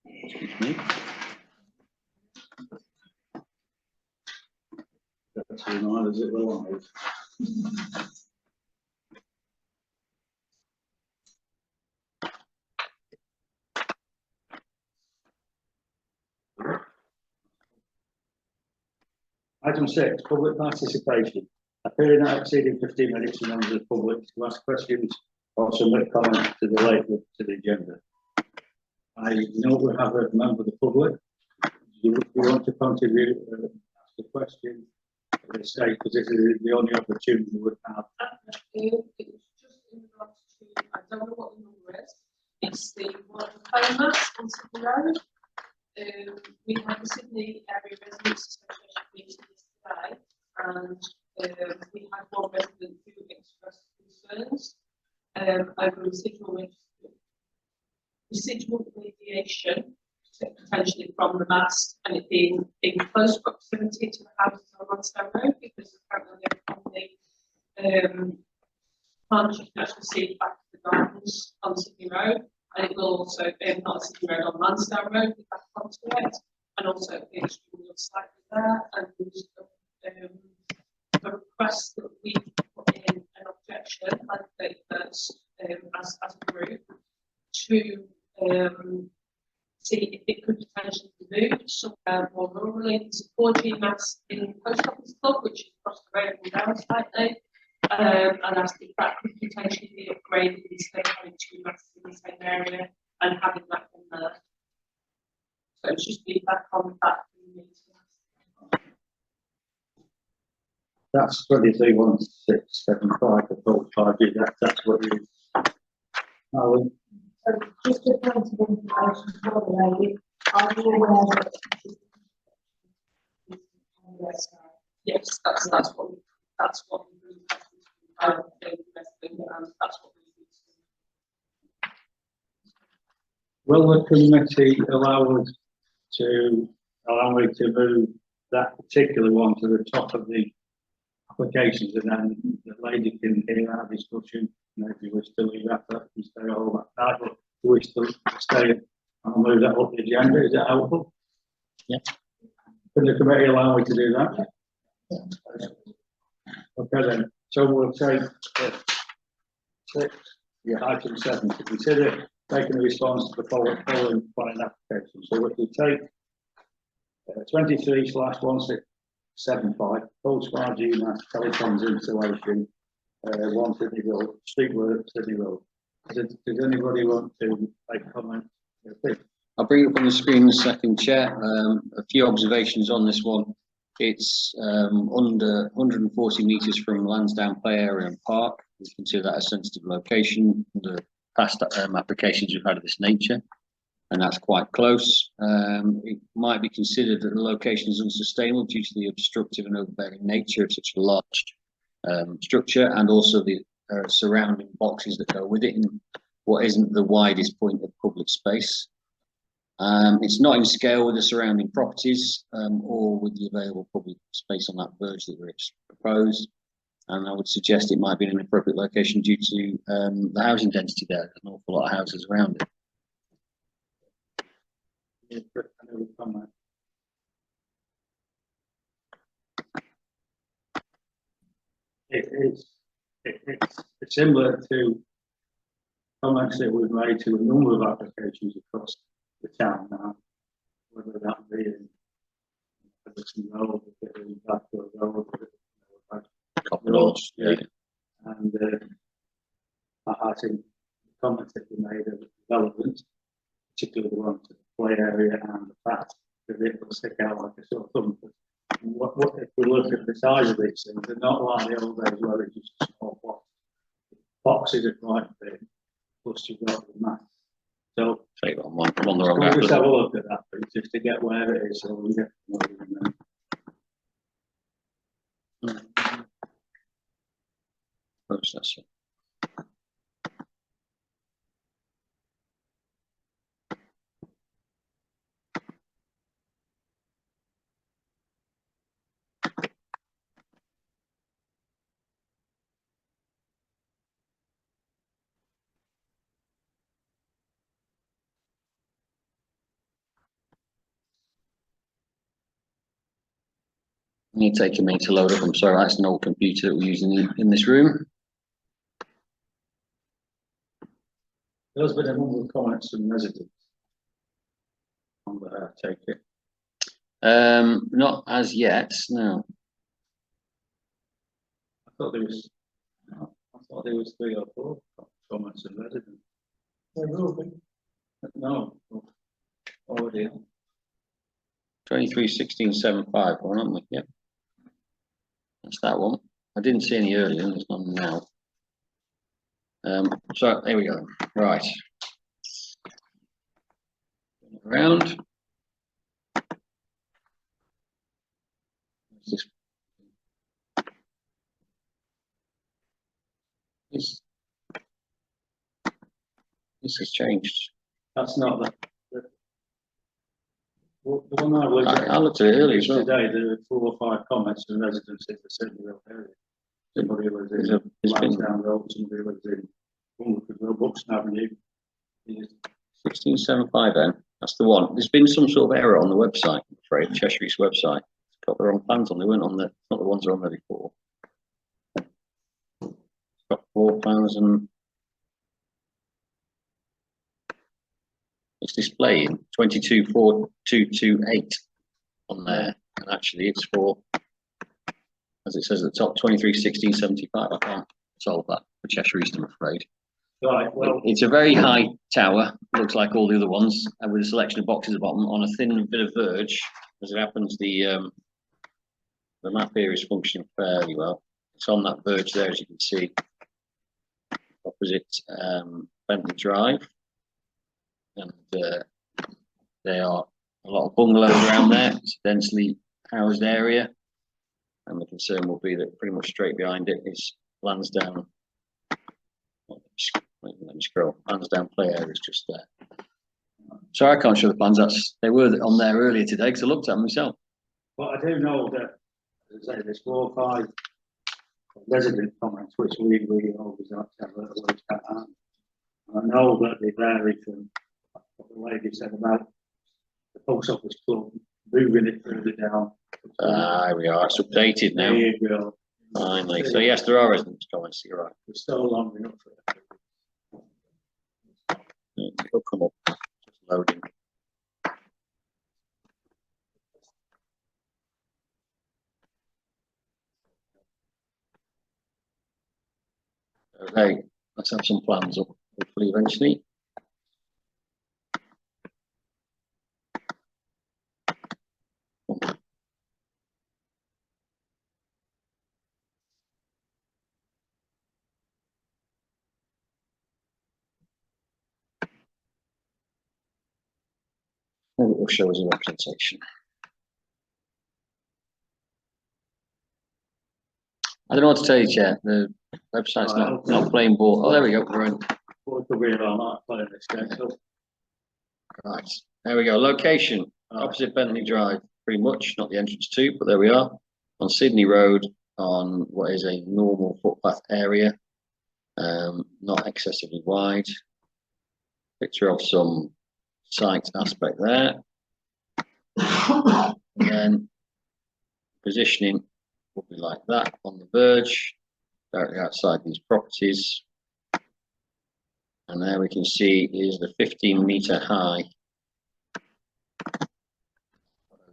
Excuse me. That's as it relies. Item 6, public participation. A period not exceeding 15 minutes in members of the public to ask questions or submit comments to the agenda. I know we have a member of the public. You want to contribute, ask a question at this stage, because this is the only opportunity we would have. It was just in regards to, I don't know what the number is, it's the one of the phone maps on Sydney Road. We had the Sydney Area Residents Association meeting yesterday, and we had one resident who expressed concerns over residual radiation, potentially from the mast, and it being in close proximity to the houses on Lansdowne Road, because apparently on the plants you can actually see back to the gardens on Sydney Road, and it will also not Sydney Road, on Lansdowne Road, back onto it, and also the extremely slightly there, and a request that we put in an objection like the 31st as a group to see if it could potentially be moved somewhere more rurally. There's a 4G mast in Post Office Club, which is across the road and down slightly, and asked if that could potentially be upgraded instead of having 2 masts in the same area and having that in there. So it's just feedback on that. That's 231675 for both charges. That's what it is. Alan? Just a point of information for the lady, are you aware that yes, that's what we that's what we Will the committee allow me to move that particular one to the top of the applications, and then the lady can hear our discussion? And if you wish to leave that, you stay all that night, but if you wish to stay, I'll move that up the agenda. Is that helpful? Yeah. Can the committee allow me to do that? Yeah. Okay then. So we'll take item 7 to consider taking a response to the following planning application. So if we take 23/1675 postcard UMass telecoms installation, 1 Sydney Road, street work, Sydney Road. Does anybody want to make a comment? I'll bring it up on the screen in a second, Chair. A few observations on this one. It's under 140 metres from Lansdowne Play Area and Park. We consider that a sensitive location. The past applications we've had of this nature, and that's quite close. It might be considered that the location is unsustainable due to the obstructive and overbearing nature of such a large structure, and also the surrounding boxes that go with it in what isn't the widest point of public space. It's not in scale with the surrounding properties or with the available public space on that verge that we're proposed. And I would suggest it might be in an appropriate location due to the housing density there. There's an awful lot of houses around it. It's similar to comments that we've made to a number of applications across the town now, whether that be in Everton Road, Blackpool Road, Copperlodge, yeah. And I think the comments that we made are relevant, particularly the one to the play area and the fact that it will stick out like a sore thumb. What if we look at the size of these things, they're not like the old days where it's just a small box. Boxes are quite big, plus you've got the mass. So on the wrong we'll just have a look at that, please, just to get where it is, so we get processor. You take a minute to load up. I'm sorry, that's an old computer that we're using in this room. There's been a number of comments from residents on the take it. Not as yet, no. I thought there was, no, I thought there was 3 or 4 comments from residents. No, already on. 231675, aren't we? Yep. That's that one. I didn't see any earlier, and there's none now. So there we go. Right. Around. This has changed. That's not the one I looked at. I looked at it earlier as well. Today, there were 4 or 5 comments from residents in the Sydney Road area. Somebody lives in There's been Lansdowne Road, somebody lives in Wonderford Road, Buxton Avenue. 1675 then. That's the one. There's been some sort of error on the website, I'm afraid, Cheshire East website. It's got the wrong plans on. They weren't on the, not the ones that were on there before. It's got 4 plans and it's displaying 224228 on there. And actually it's for, as it says at the top, 231675. I can't solve that for Cheshire East, I'm afraid. Right, well, It's a very high tower, looks like all the other ones, and with a selection of boxes at the bottom on a thin bit of verge. As it happens, the map here is functioning fairly well. It's on that verge there, as you can see, opposite Bentley Drive, and there are a lot of bungalows around there. It's a densely housed area, and the concern will be that pretty much straight behind it is Lansdowne. Let me scroll. Lansdowne play area is just there. So I can't show the plans. They were on there earlier today because I looked at them myself. but I do know that, as I say, there's 4 or 5 resident comments which we always have to have a look at. And I know that they vary from what the lady said about the post office club moving it further down. Here we are. It's updated now. There you go. Finally. So yes, there are residents' comments. You're right. We're still long enough for it. It'll come up. Just loading. Okay, let's have some plans up, hopefully eventually. Maybe it will show as a representation. I don't know what to tell you, Chair. The website's not playing ball. Oh, there we go. We're in. What could we not playing this game? So, Right. There we go. Location opposite Bentley Drive, pretty much, not the entrance to, but there we are. On Sydney Road, on what is a normal footpath area, not excessively wide. Picture of some site aspect there. And then positioning will be like that on the verge, directly outside these properties. And there we can see is the 15-meter high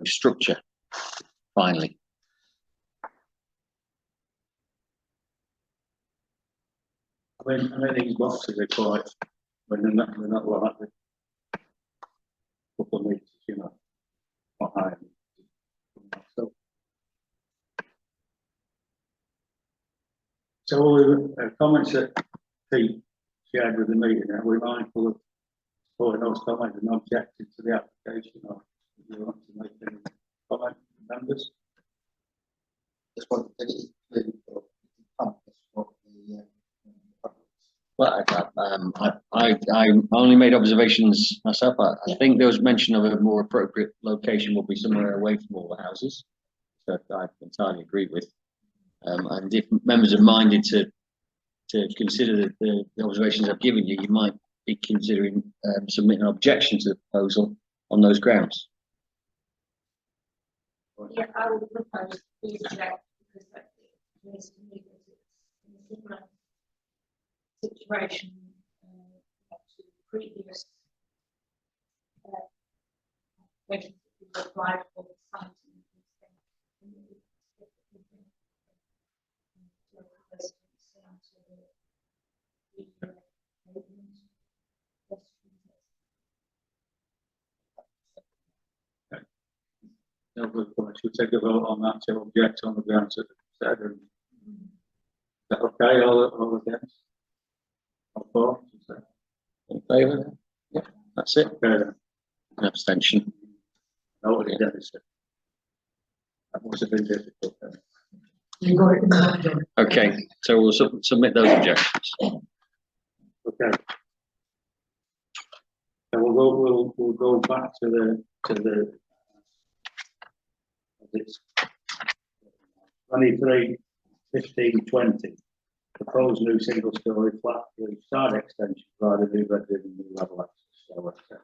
structure, finally. I mean, these boxes are quite, when they're not like a couple of meters, you know, not high. So comments that Pete shared with the meeting, are we mindful of supporting those comments and objecting to the application, or do you want to make any comment, members? Just want to get it clear for the Well, I only made observations myself. I think there was mention of a more appropriate location would be somewhere away from all the houses. So I entirely agree with. And if members are minded to consider the observations I've given you, you might be considering submitting an objection to the proposal on those grounds. Yeah, I would propose we reject because that is to me that it's in a similar situation to previous questions that we applied for the site. No good point. Should we take a vote on that to object on the grounds that said, and is that okay, all against? All for? Is that In favour? Yeah, that's it. okay then? An abstention. Nobody against it. That must have been difficult then. You got it in mind. Okay, so we'll submit those objections. Okay. So we'll go back to the it's 23, 15, 20. Proposed new single story flat roof side extension via the new bedroom and new level access, so etc.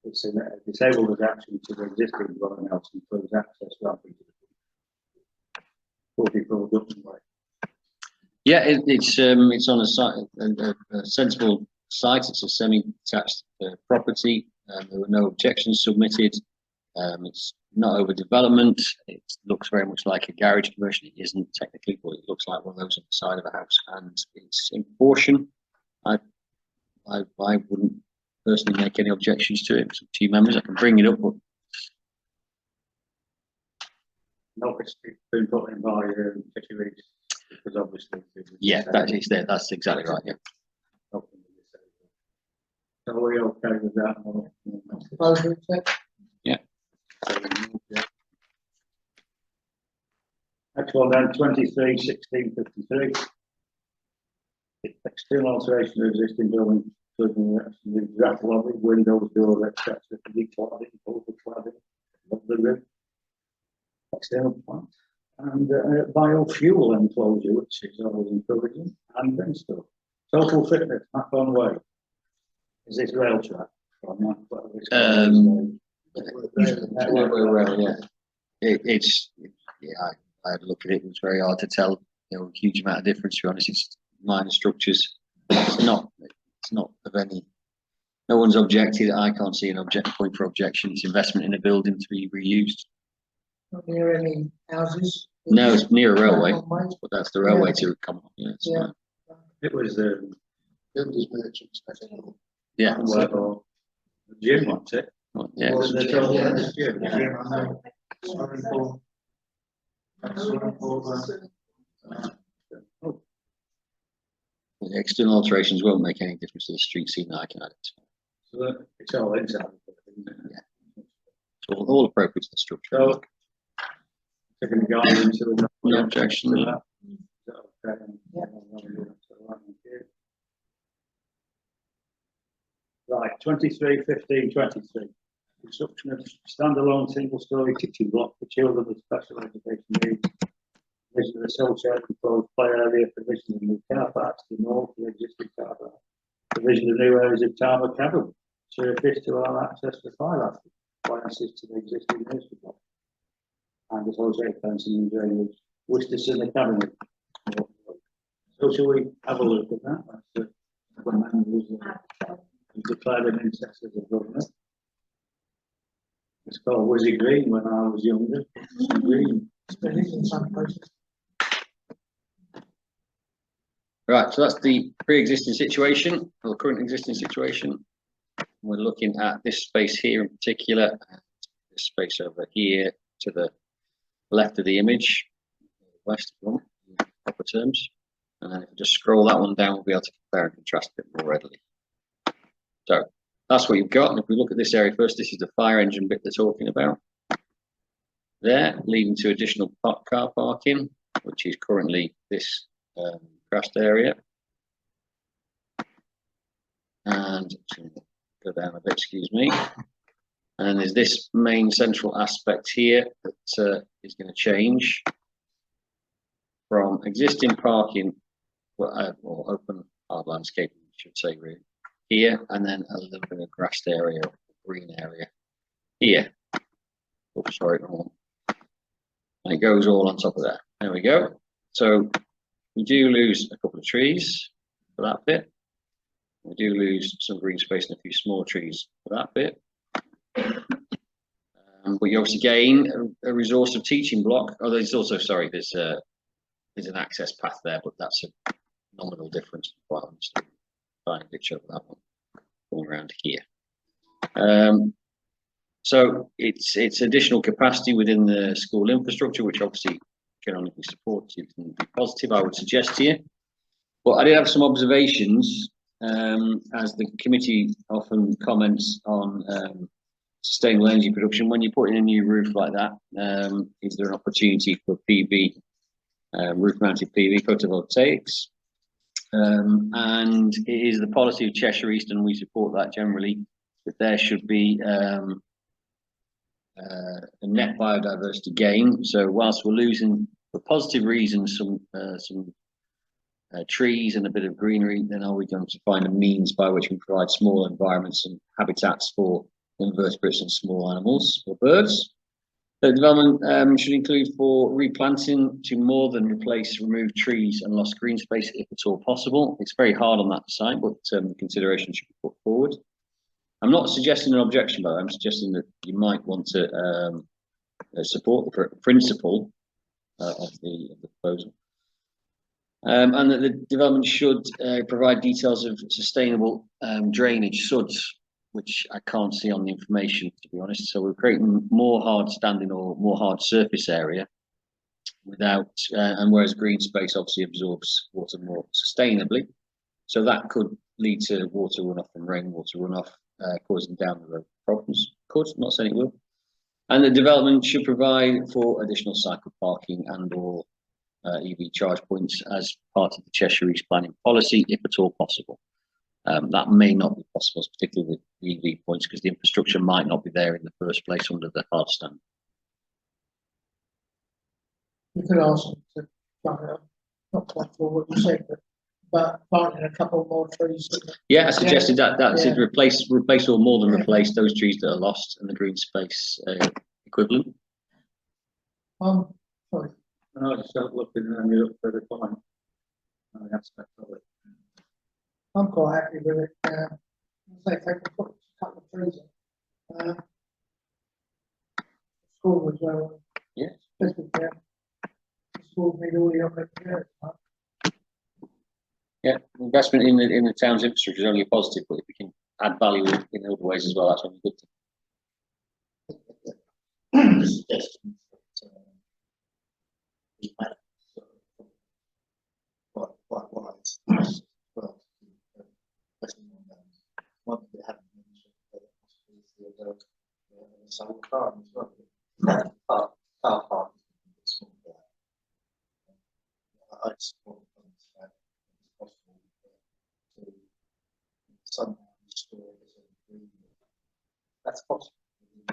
It's a disabled adaptation to the existing dwelling house, includes access ramping to the 44 Dutton Way. Yeah, it's on a site, a sensible site. It's a semi-detached property. There were no objections submitted. It's not overdevelopment. It looks very much like a garage conversion. It isn't technically, but it looks like one of those on the side of a house, and it's in portion. I wouldn't personally make any objections to it. It's up to you members. I can bring it up, but No, it's been put in by Fisher Reeds, because obviously. yeah, that is there. That's exactly right. Yeah. So are we okay with that? Suppose we accept. Next one then, 23, 16, 53. External alteration of existing building, including the draft lobby, windows, doors, etc. Decladding, over cladding, the roof. External plant. And biofuel enclosure, which is always encouraging, and then stuff. Total fitness, Macon Way. Is this rail track? Yeah. I had a look at it. It was very hard to tell. There were a huge amount of difference. To be honest, it's minor structures. It's not of any. No one's objected. I can't see an point for objection. It's investment in a building to be reused. Not near any houses. No, it's near a railway, but that's the railway to come on. Yeah, it's Yeah. fine. It was Builders merchants. Yeah. well, the gym, what's it? Yeah. Was the total fitness gym? The external alterations won't make any difference to the street scene that I can add it. So it's all inside. It's all appropriate to the structure. So, taking the guy into the. No objection. Okay. Right, 23, 15, 23. Construction of standalone single-story kitchen block for children with special education needs. Provision of a social controlled play area, provision of new car parks to the north of the existing car park. Provision of new areas of Tarmac Cabin, surface to allow access for fire appliances to the existing nursery block. And associated fencing and drainage, Worcester in the cabinet. So shall we have a look at that? That's when man was declared an incest as a governor. It's called Wizzy Green when I was younger. Green. In some places. Right, so that's the pre-existing situation, or current existing situation. We're looking at this space here in particular, and this space over here to the left of the image, west of them, in proper terms. And then if we just scroll that one down, we'll be able to compare and contrast a bit more readily. So that's what you've got. And if we look at this area first, this is the fire engine bit they're talking about. There, leading to additional car parking, which is currently this crashed area. And go down a bit, excuse me. And then there's this main central aspect here that is going to change from existing parking, or open hard landscape, I should say, really, here, and then a little bit of grassed area, green area here. Oh, sorry, wrong one. And it goes all on top of that. There we go. So we do lose a couple of trees for that bit. We do lose some green space and a few small trees for that bit. But you obviously gain a resource of teaching block. Oh, there's also, sorry, there's an access path there, but that's a nominal difference. Quite honestly, find a picture of that one going around here. So it's additional capacity within the school infrastructure, which obviously can only be supported and be positive, I would suggest to you. But I did have some observations, as the committee often comments on sustainable energy production. When you put in a new roof like that, is there an opportunity for PV, roof-mounted PV photovoltaics? And it is the policy of Cheshire East, and we support that generally, that there should be a net biodiversity gain. So whilst we're losing, for positive reasons, some trees and a bit of greenery, then are we going to find a means by which we provide small environments and habitats for invertebrates and small animals or birds? The development should include for replanting to more than replace removed trees and lost green space if at all possible. It's very hard on that side, but consideration should be put forward. I'm not suggesting an objection, but I'm suggesting that you might want to support the principle of the proposal. And that the development should provide details of sustainable drainage SUDs, which I can't see on the information, to be honest. So we're creating more hard standing or more hard surface area without, and whereas green space obviously absorbs water more sustainably. So that could lead to water runoff and rainwater runoff, causing down the road problems. Could, not saying it will. And the development should provide for additional cycle parking and or EV charge points as part of the Cheshire East planning policy, if at all possible. That may not be possible, particularly with the EV points, because the infrastructure might not be there in the first place under the hard stand. You could ask them to, not quite for what you said, but planting a couple more trees. Yeah, I suggested that Yeah. to replace or more than replace those trees that are lost and the green space equivalent. Sorry. And I just start looking and you look further point. The aspect of it. I'm quite happy with it. Say if they could put a couple of trees in. School as well. Yeah. Especially there. School need all the other areas. Yeah, investment in the town's infrastructure is only a positive, but if we can add value in other ways as well, that's only good. Suggestions that quite wise. Well, one that they haven't mentioned, but possibly the solar farm as well. Car park is small there. I'd support that it's possible to somehow restore it as a green. That's possible. I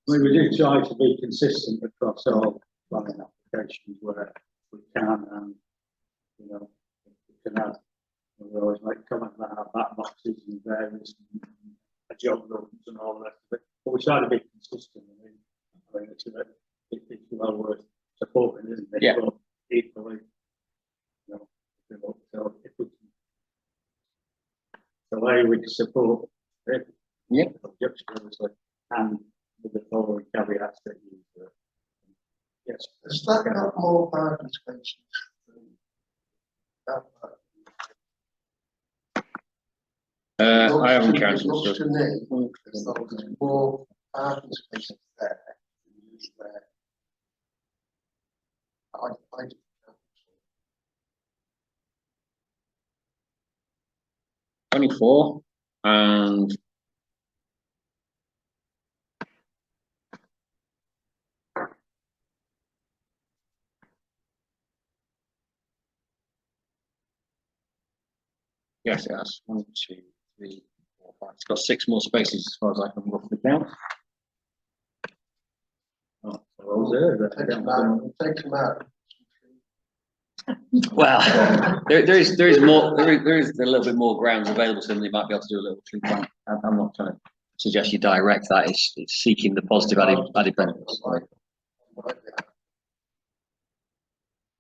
mean, we do try to be consistent across all planning applications where we can, and you know, we can add. We always make comment about our back boxes and various and jog runs and all the rest of it. But we try to be consistent. I mean it's well worth supporting, isn't it? Yeah. But equally, you know, so if we can, the way we can support it, Yeah. obviously, and with the following caveats that you yes. There's that got more parking spaces. I haven't counted. Looks to me, as though there's more parking spaces there. Where I 24 and yes, it has 1, 2, 3, 4, 5. It's got 6 more spaces as far as I can roughly count. Oh, so there, take them out. Well, there is more. There is a little bit more grounds available to them. They might be able to do a little tree plant. I'm not trying to suggest you direct that. It's seeking the positive added benefits.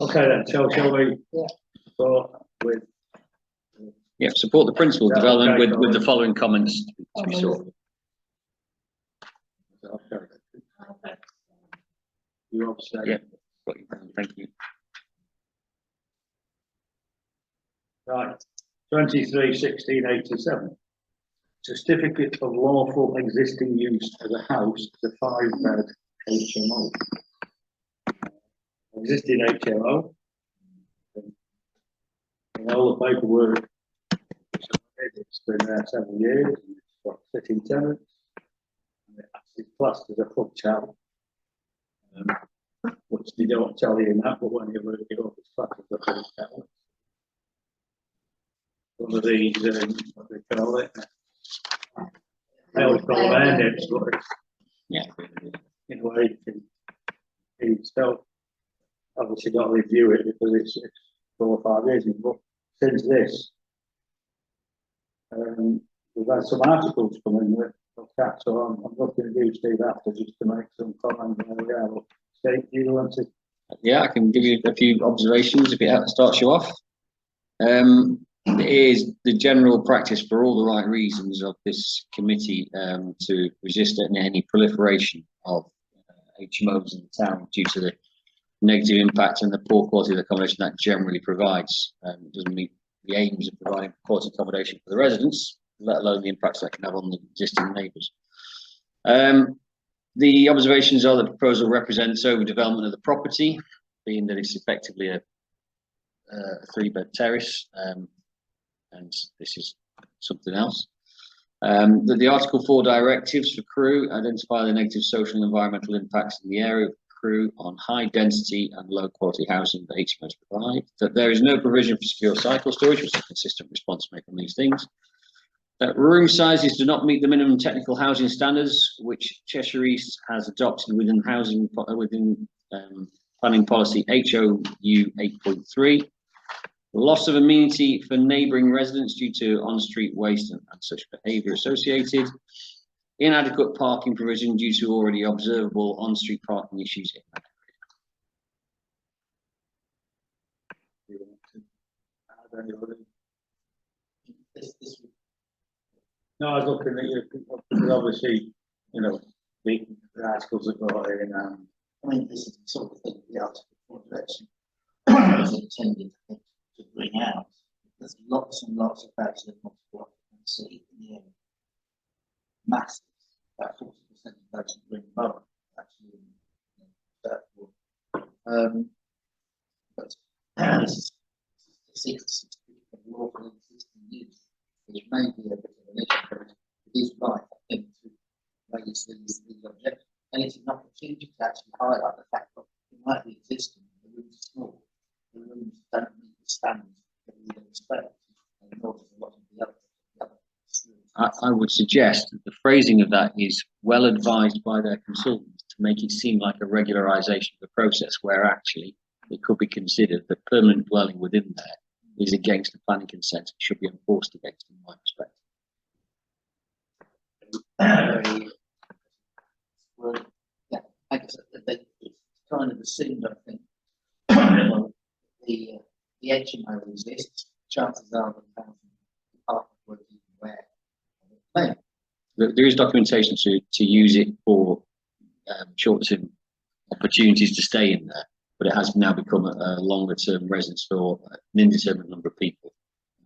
Okay then, shall we? Yeah. Go with, Yeah, support the principal Yeah, development okay, with the Colin. following comments to be sought. okay, Okay. you obviously. Yeah. Got you. Thank you. Right, 23/16/87. Certificate of lawful existing use as a house as a 5-bed HMO. Existing HMO. And all the paperwork. It's been there several years, and it's got sitting tenants. And it's classed as a hotel. Which they don't tell you in that, but when you look it up, it's classed as a hotel. One of these, what they call it. I always call them index, but it's, Yeah. in a way, it's still obviously got to review it because it's 4 or 5 years, but since this, we've had some articles come in with that, so I'm looking at you, Steve, after just to make some comments where we are. But Steve, you want to? Yeah, I can give you a few observations if it starts you off. It is the general practice for all the right reasons of this committee to resist any proliferation of HMOs in the town due to the negative impact and the poor quality of the accommodation that generally provides. It doesn't meet the aims of providing quality accommodation for the residents, let alone the impacts that can have on the existing neighbours. The observations are the proposal represents overdevelopment of the property, being that it's effectively a 3-bed terrace, and this is something else. That the Article 4 directives for Crewe identify the negative social and environmental impacts in the area of Crewe on high density and low quality housing that HMOs provide. That there is no provision for secure cycle storage, which is a consistent response to make on these things. That room sizes do not meet the minimum technical housing standards, which Cheshire East has adopted within planning policy HOU 8.3. Loss of amenity for neighbouring residents due to on-street waste and such behaviour associated. Inadequate parking provision due to already observable on-street parking issues in that No, I was looking at you, because obviously, you know, the articles that go in, I mean, this is the sort of thing the Article 4 direction is intended to bring out. There's lots and lots of houses of multiple occupancy in the area. Massive, about 40% of those in Green Borough actually in that ward. But this is the 6 of lawful existing use, which may be a bit of an issue, but it is right, I think, to raise these objections. And it's an opportunity to actually highlight the fact that it might be existing, the rooms are small, the rooms don't meet the standards that we would expect, and nor does a lot of the other. I would suggest that the phrasing of that is well advised by their consultants to make it seem like a regularisation of the process, where actually it could be considered that permanent dwelling within there is against the planning consent, should be enforced against in my respect. Well, yeah, I guess it's kind of assumed, I think, well, the HMO exists, chances are the housing department would be aware of it. There is documentation to use it for short-term opportunities to stay in there, but it has now become a longer-term residence for an indeterminate number of people,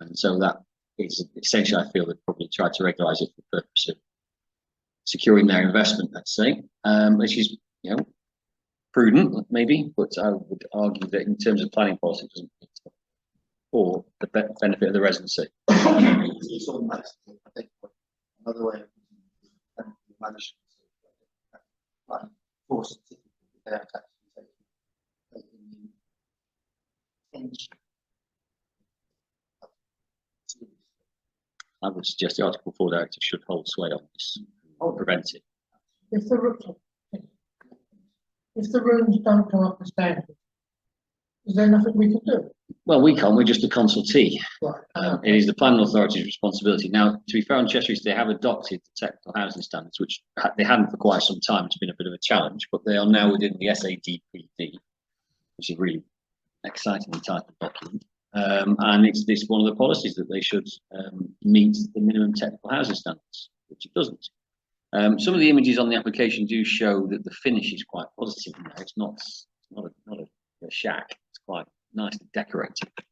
and so that is essentially, I feel, they've probably tried to regularise it for the purpose of securing their investment, let's say, which is, you know, prudent maybe, but I would argue that in terms of planning policy, it doesn't fit for the benefit of the residency. It's almost, I think, another way of management, like forcing people without actually taking the attention. I would suggest the Article 4 directive should hold sway on this, or prevent it. If the rooms don't come up to standard, is there nothing we can do? Well, we can't, we're just a consultee. Right. It is the planning authority's responsibility. Now, to be fair on Cheshire East, they have adopted the technical housing standards, which they hadn't for quite some time. It's been a bit of a challenge, but they are now within the SADPD, which is really excitingly titled document. And it's this one of the policies that they should meet the minimum technical housing standards, which it doesn't. Some of the images on the application do show that the finish is quite positive in there. It's not a shack. It's quite nicely decorated. I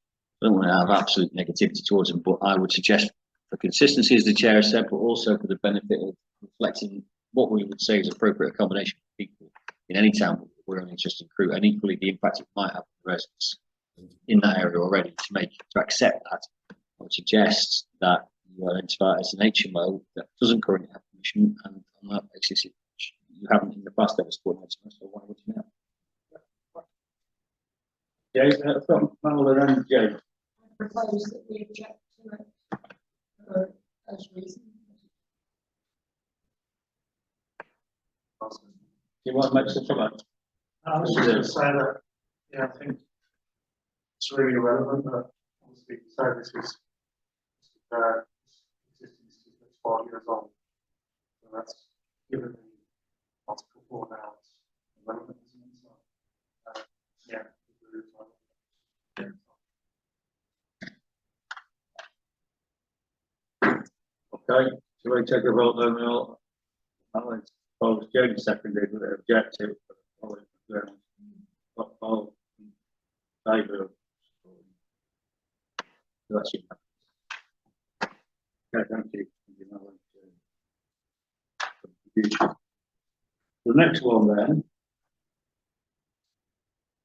don't want to have absolute negativity towards them, but I would suggest for consistency, as the chair has said, but also for the benefit of reflecting what we would say is appropriate accommodation for people in any town, but we're only just in Crewe, and equally the impact it might have on the residents in that area already. To accept that, I would suggest that you identify it as an HMO that doesn't currently have permission, and on that basis, you haven't in the past ever scored an HMO, so why would you now? Yeah, from Fowler and James. I propose that we object to it as reason. Do you want to make some comment? I was just going to say that, yeah, I think it's really irrelevant, but obviously, so this is existing system that's 5 years old. So that's given the article 4 now, it's irrelevant, isn't it? So, yeah. Okay, so we take a vote then, I'll propose James seconded, but objective. All in favour. That's it. Okay, thank you. The next one then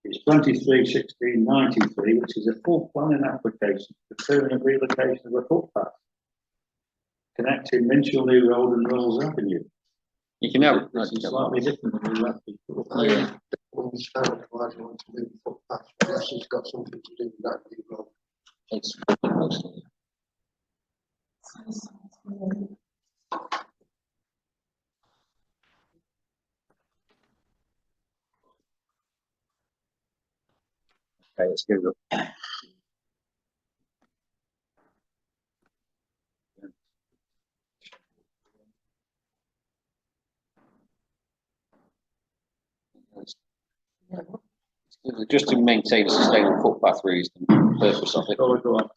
is 23/16/93, which is a full planning application for permanent relocation of a footpath connecting Minchinley Road and Rolls Avenue. You can have This is slightly different than we left before. Yeah. Understand why you want to move the footpath, unless it's got something to do with that new road. It's mostly. Okay, let's give it up. Just to maintain a sustainable footpath really is the purpose of it. Oh, go on.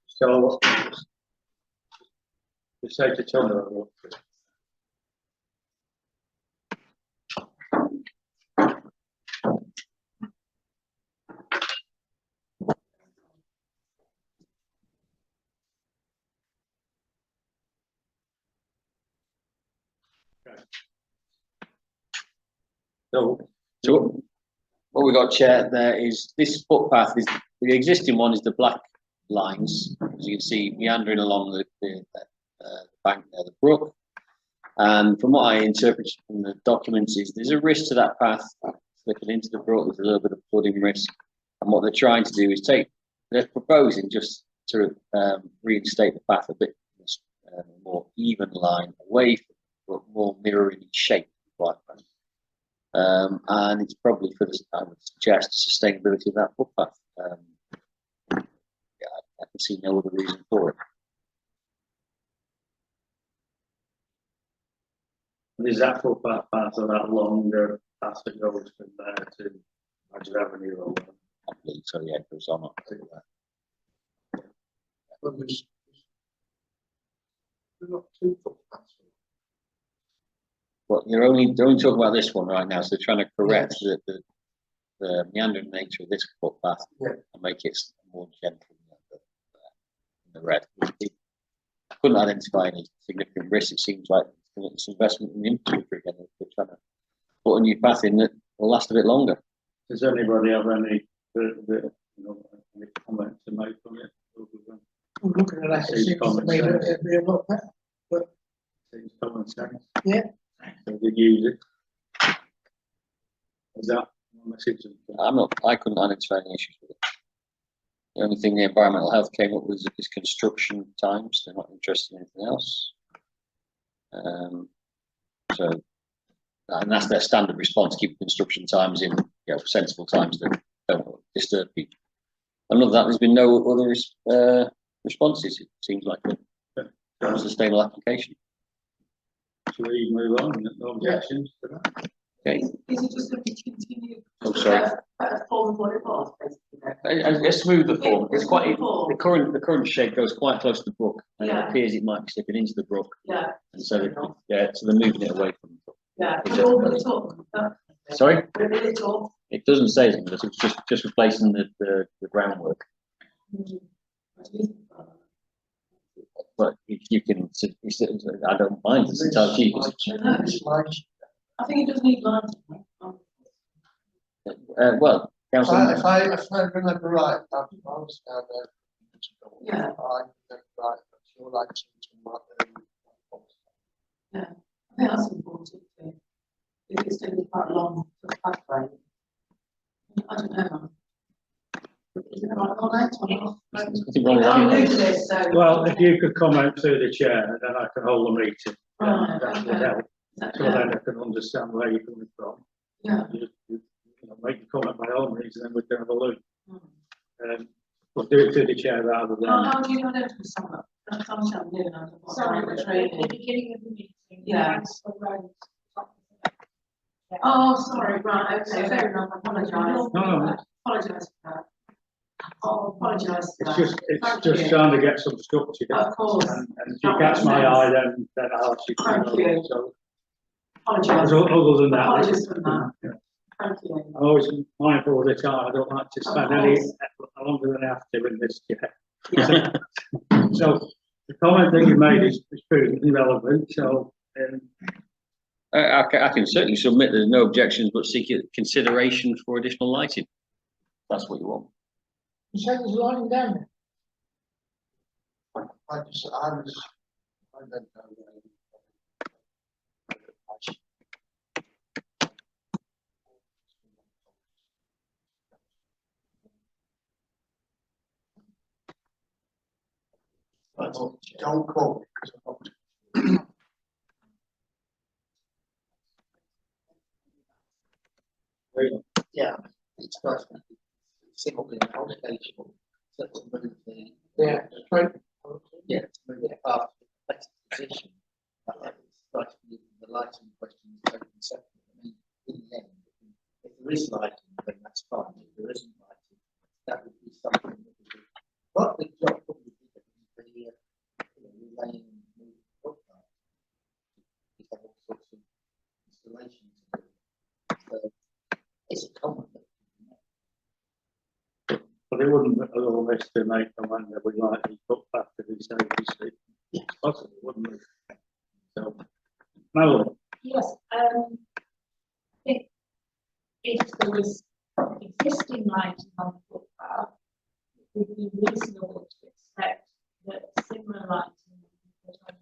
So, we say to Tony, So what we got, Chair, there is this footpath is the existing one is the black lines, as you can see, meandering along the bank there, the brook. And from what I interpret from the documents is there's a risk to that path slipping into the brook. There's a little bit of flooding risk. And what they're trying to do is they're proposing just to reinstate the path a bit more even line away from the brook, more mirroring its shape. And it's probably for the, I would suggest, sustainability of that footpath. Yeah, I can see no other reason for it. is that footpath part of that longer path that goes from there to Badger Avenue or whatever? I believe so, yeah, it goes on up to that. But there's not two footpaths. But they're only talking about this one right now, so they're trying to correct the meandering nature of this footpath and make it more gentle than the red. I couldn't identify any significant risks. It seems like it's investment in the infrastructure again. They're trying to put a new path in that will last a bit longer. Does anybody have any comment to make on it? Looking at that, it Seems seems to common me that sense. it'd be a lot better. Seems common sense. Yeah. So they use it. Is that one message? I couldn't identify any issues with it. The only thing the environmental health came up with is construction times. They're not interested in anything else. And that's their standard response: keep construction times in sensible times that don't disturb people. And other than that, there's been no other responses. It seems like a sustainable application. Should we move on? No objections to that? Okay, Is it just going to be continued? Oh, sorry. A form of what it was, basically. a smoother form. It's quite, Form. the current shape goes quite close to the brook. And it Yeah. appears it might be slipping into the brook. Yeah, And so, so they're moving it away from the brook. yeah. It's All a- the talk. Sorry? Very little. It doesn't say anything, it's just replacing the groundwork. But if you can, I don't mind, it's entirely cheap. I think it does need lighting. Well, council, If I remember right, I was down there. Yeah. I remember right, but you're like I think that's important too. If it's going to be quite long for the pathway. I don't know. Is it right on that or not? nothing wrong with I'm that. new to this, so. Well, if you could comment through the chair, then I can hold the meeting. Right, That would okay. help, so then I can understand where you're coming from. Yeah. You know, make your comment by all means, and then we can have a look. Mm. We'll do it through the chair rather than. How do you know that from someone? That's something I'm doing. I don't know. Sorry, the at the training. beginning of the meeting. Yeah. Councillor Rose. Oh, sorry, right, okay, fair enough, I apologise. No. Apologise for that. Oh, apologise for It's that. just, it's Thank just you. trying to get some structure. Of course. And if you catch my eye, then I'll ask you. to Thank know. you. So, Apologise. other than that. Apologies for that. Yeah. Thank you. I'm always mindful of the time, I don't like to spend Of any course. longer than I have to in this chair. Yeah. So, the comment that you made is pretty relevant, so, I can certainly submit there's no objections, but seek consideration for additional lighting. That's what you want. You said there's lighting down there. I don't know. Don't quote me, 'cause I'm not- Yeah, it's nice. Simply an obligation to move the. Yeah, straight. Yeah, to move the path to the better position. It's like the lighting question is taken separately. I mean, in the end, if there is lighting, then that's fine. If there isn't lighting, that would be something that would be. What the job probably be that the, relaying and moving the footpath. You have all sorts of installations. So it's a common. but it wouldn't allow us to make the one that we like to put back to the safety street. It's possible, wouldn't it? So, Melanie, Yes, if there was existing lighting on the footpath, it would be reasonable to expect that similar lighting would be put on.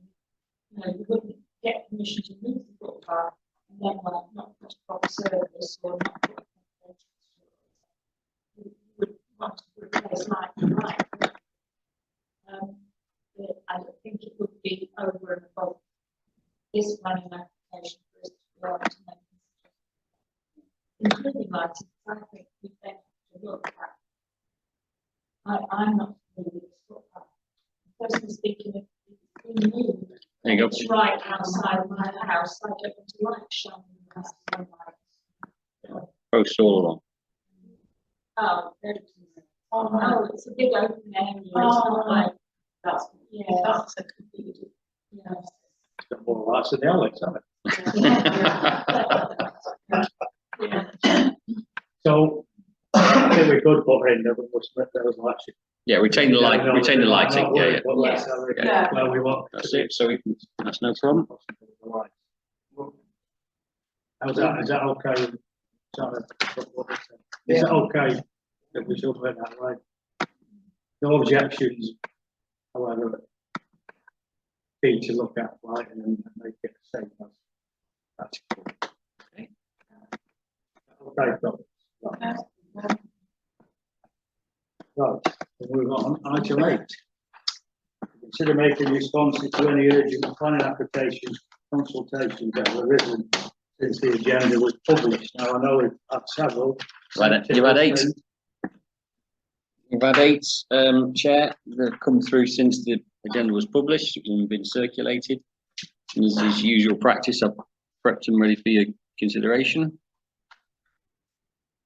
You know, you wouldn't get permission to move the footpath and then like not put a proper service or not put a you would want to replace light with light. But I don't think it would be over and above this planning application for us to be able to make this. Including lighting, I think we then have to look at. I'm not familiar with this footpath. Personally speaking, if we knew There you go. it's right outside my house, I don't want to light shining past my lights. Post all along. Oh, very clear. Oh, no, it's a big open area, it's not like, That's, yeah, that's a completely, yeah. it's got more lights than the Alex, haven't Yeah. it? So, I think we could put in that we must make those lights. Yeah, retain the light, retain the lighting, yeah, yeah. But let's have it Yeah. where we want. That's it, so that's no problem. How's that, is that okay? Is it okay that we should put it that way? No objections, however, key to look at lighting and make it safe. That's cool. Okay, Rob. Right, we'll move on, item 8. Consider making responses to any urgent planning applications, consultations that have arisen since the agenda was published. Now, I know we've had several. Right, you've had 8. You've had 8, Chair, that have come through since the agenda was published and been circulated. As is usual practice, I've prepped them ready for your consideration.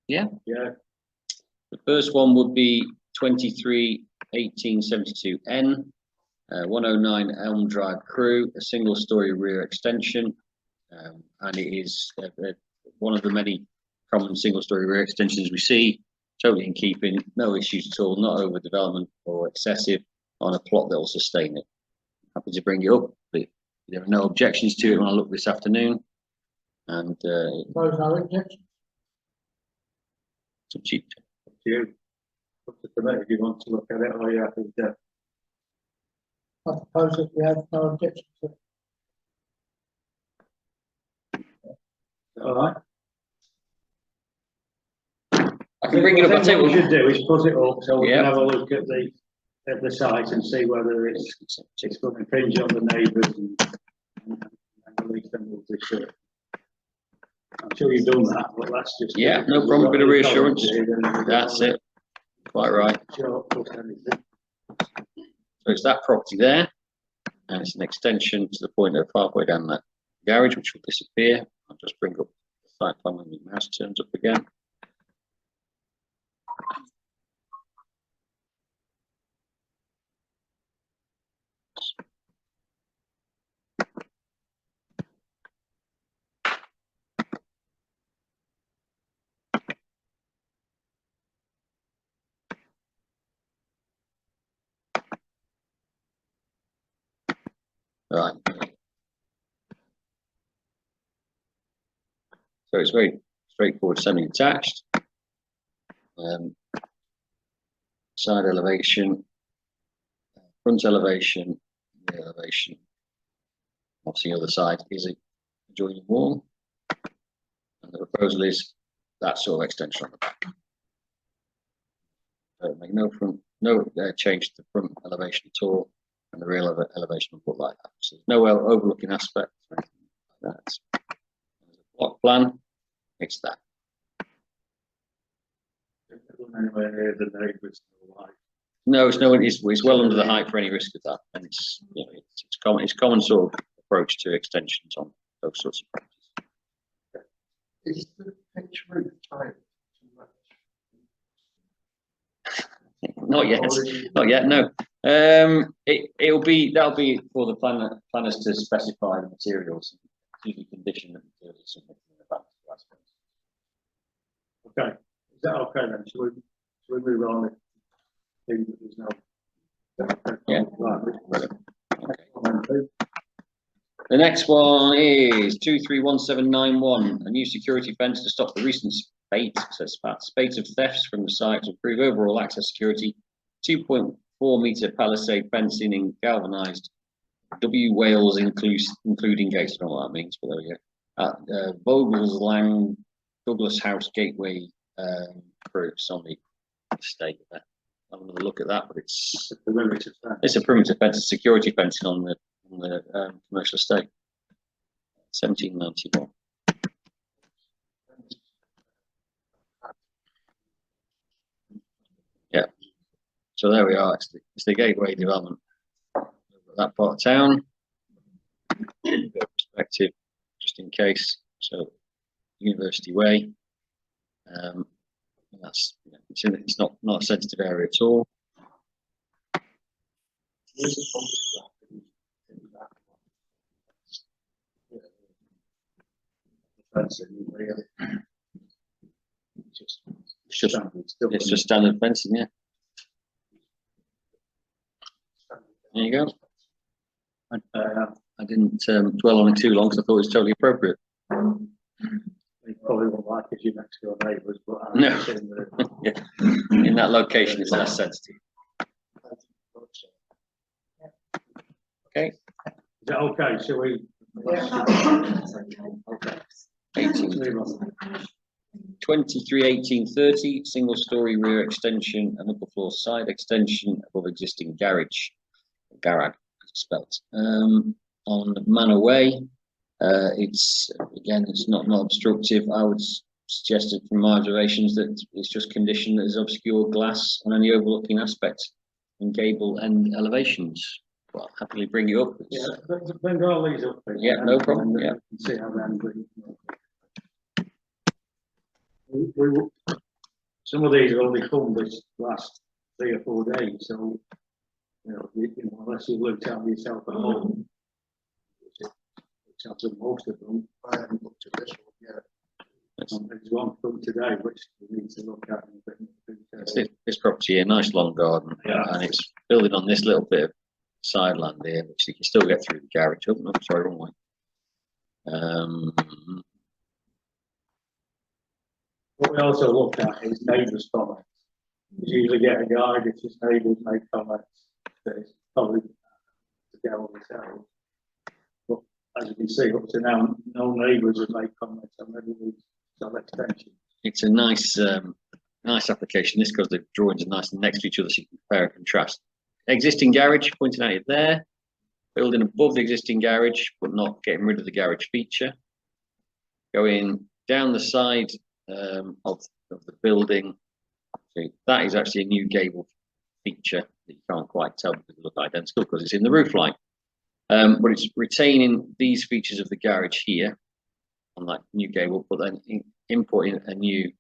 Yeah, The first one would be 23/1872N, 109 Elm Drive Crew, a single story rear extension. And it is one of the many common single story rear extensions we see, totally in keeping, no issues at all, not overdevelopment or excessive on a plot that will sustain it. Happy to bring it up, but there are no objections to it when I look this afternoon. And Those no objections. it's a cheap. up to you. Up to the if you want to look at it, or you have to, I suppose if we have no objections to it. all right. I can bring it up. I'll tell What you we should do is put it up so we Yeah. can have a look at the site and see whether it's going to impinge on the neighbours and at least then we'll be sure. I'm sure you've done that, but that's just. Yeah, no problem, bit of reassurance. That's That's it. Quite right. Sure, plus anything. So it's that property there, and it's an extension to the point of halfway down that garage, which will disappear. I'll just bring up the site plan when the mouse turns up again. Right. So it's very straightforward, semi-detached. Side elevation, front elevation, rear elevation. Obviously, the other side is a adjoining wall, and the proposal is that sort of extension on the back. So make no change to the front elevation at all, and the rear elevation will look like that. So there's no overlooking aspect or anything like that. There's a block plan. It's that. Anywhere near the neighbours. No, it's well under the height for any risk of that, and it's it's common sort of approach to extensions on those sorts of properties. Is the pitch roof tight too much? Not yet, not yet. No, that'll be for the planners to specify the materials, to the condition of the materials submitted in advance. Okay, is that okay then? Should we move on? There's no. Yeah. Right. Okay. The next one is 231791, a new security fence to stop the recent spate of thefts from the site to improve overall access security. 2.4 metre palisade fencing in galvanised W Wales including gates. I don't know what that means, but there we go. At Vogels Lang Douglas House Gateway proofs on the estate there. I'll have another look at that, but it's a perimeter fence, security fencing on the commercial estate. 1791. Yeah. So there we are. It's the gateway development. That part of town. Perspective, just in case. So University Way. It's not a sensitive area at all. It's just standard fencing, yeah. There you go. I didn't dwell on it too long because I thought it was totally appropriate. They probably won't like it, your next door neighbours, but No. Yeah. In that location, it's less sensitive. Okay. Is that okay? Shall we? Okay. 231830, single story rear extension and upper floor side extension above existing garage, as it's spelt. On Manor Way, it's not obstructive. I would suggest it from my observations that it's just conditioned as obscure glass on any overlooking aspect and gable end elevations. well, happily bring it up. Yeah, bring all these up. please, Yeah, no problem, and then yeah. we can see how they're doing. We, some of these have only come this last 3 or 4 days, so, unless you've looked at yourself at home. Which I've done most of them. I haven't looked at this one yet. There's one from today, which we need to look at. In a bit more detail. This property here, nice long garden, Yeah. and it's building on this little bit of side land here, which you can still get through the garage. Oh, no, sorry, wrong way. What we also look at is neighbours' comments. You usually get a guide if his neighbours make comments that it's probably to get on themselves. But as you can see, up to now, no neighbours have made comments on any of these extensions. It's a nice, nice application. This because the drawings are nice and next to each other, so you can compare and contrast. Existing garage, pointing out it there. Building above the existing garage, but not getting rid of the garage feature. Going down the side of the building. So that is actually a new gable feature that you can't quite tell because they look identical because it's in the roof line. But it's retaining these features of the garage here on that new gable, but then importing a new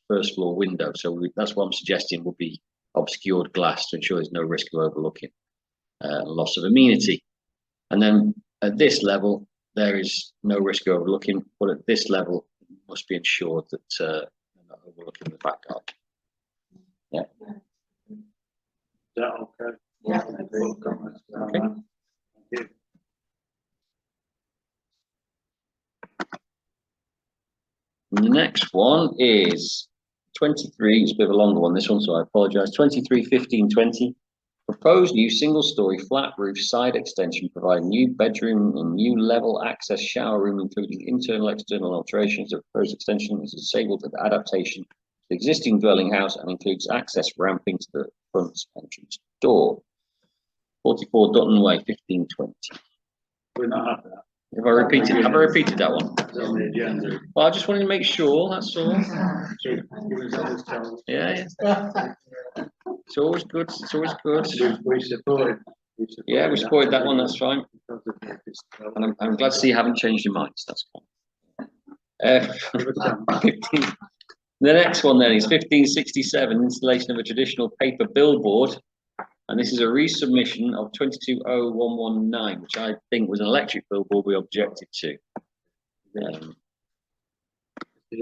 first floor window. So that's what I'm suggesting would be obscured glass to ensure there's no risk of overlooking loss of amenity. And then at this level, there is no risk of overlooking, but at this level, it must be ensured that they're not overlooking the back garden. Yeah. Is that okay? Yeah. Comments around Okay. that? Thank you. And the next one is 23, it's a bit of a longer one, this one, so I apologise. 23, 15, 20. Proposed new single-storey flat roof side extension providing new bedroom and new level access shower room, including internal external alterations. The proposed extension is disabled adaptation to the existing dwelling house and includes access ramping to the front entrance door. 44 Dutton Way, 1520. We're not have that. Have I repeated that one? It's on the agenda. Well, I just wanted to make sure, that's all. Give us always tell us. Yeah, it's always good, it's always good. We supported. Yeah, we supported that one, that's fine. Because of this And I'm glad to see you haven't changed your minds, that's fine. 15 The next one then is 1567, installation of a traditional paper billboard. And this is a resubmission of 220119, which I think was an electric billboard we objected to. It's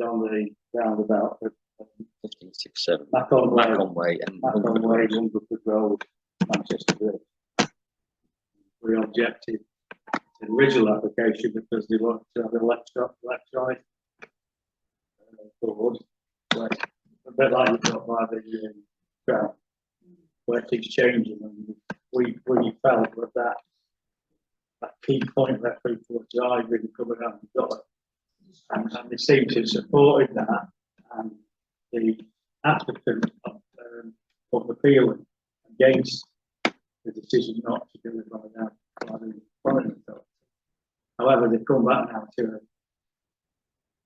on the roundabout at 1567, Macon Way and Macon Way, Wonderford Road, Manchester Bridge. We objected to the original application because they wanted to have an electronic board, like, a bit like you've got by the ground, where it keeps changing, and we felt that key point where people were driving, coming out the door, and they seem to have supported that, and the applicant of appealing against the decision not to do it by the planning authority. However, they've come back now to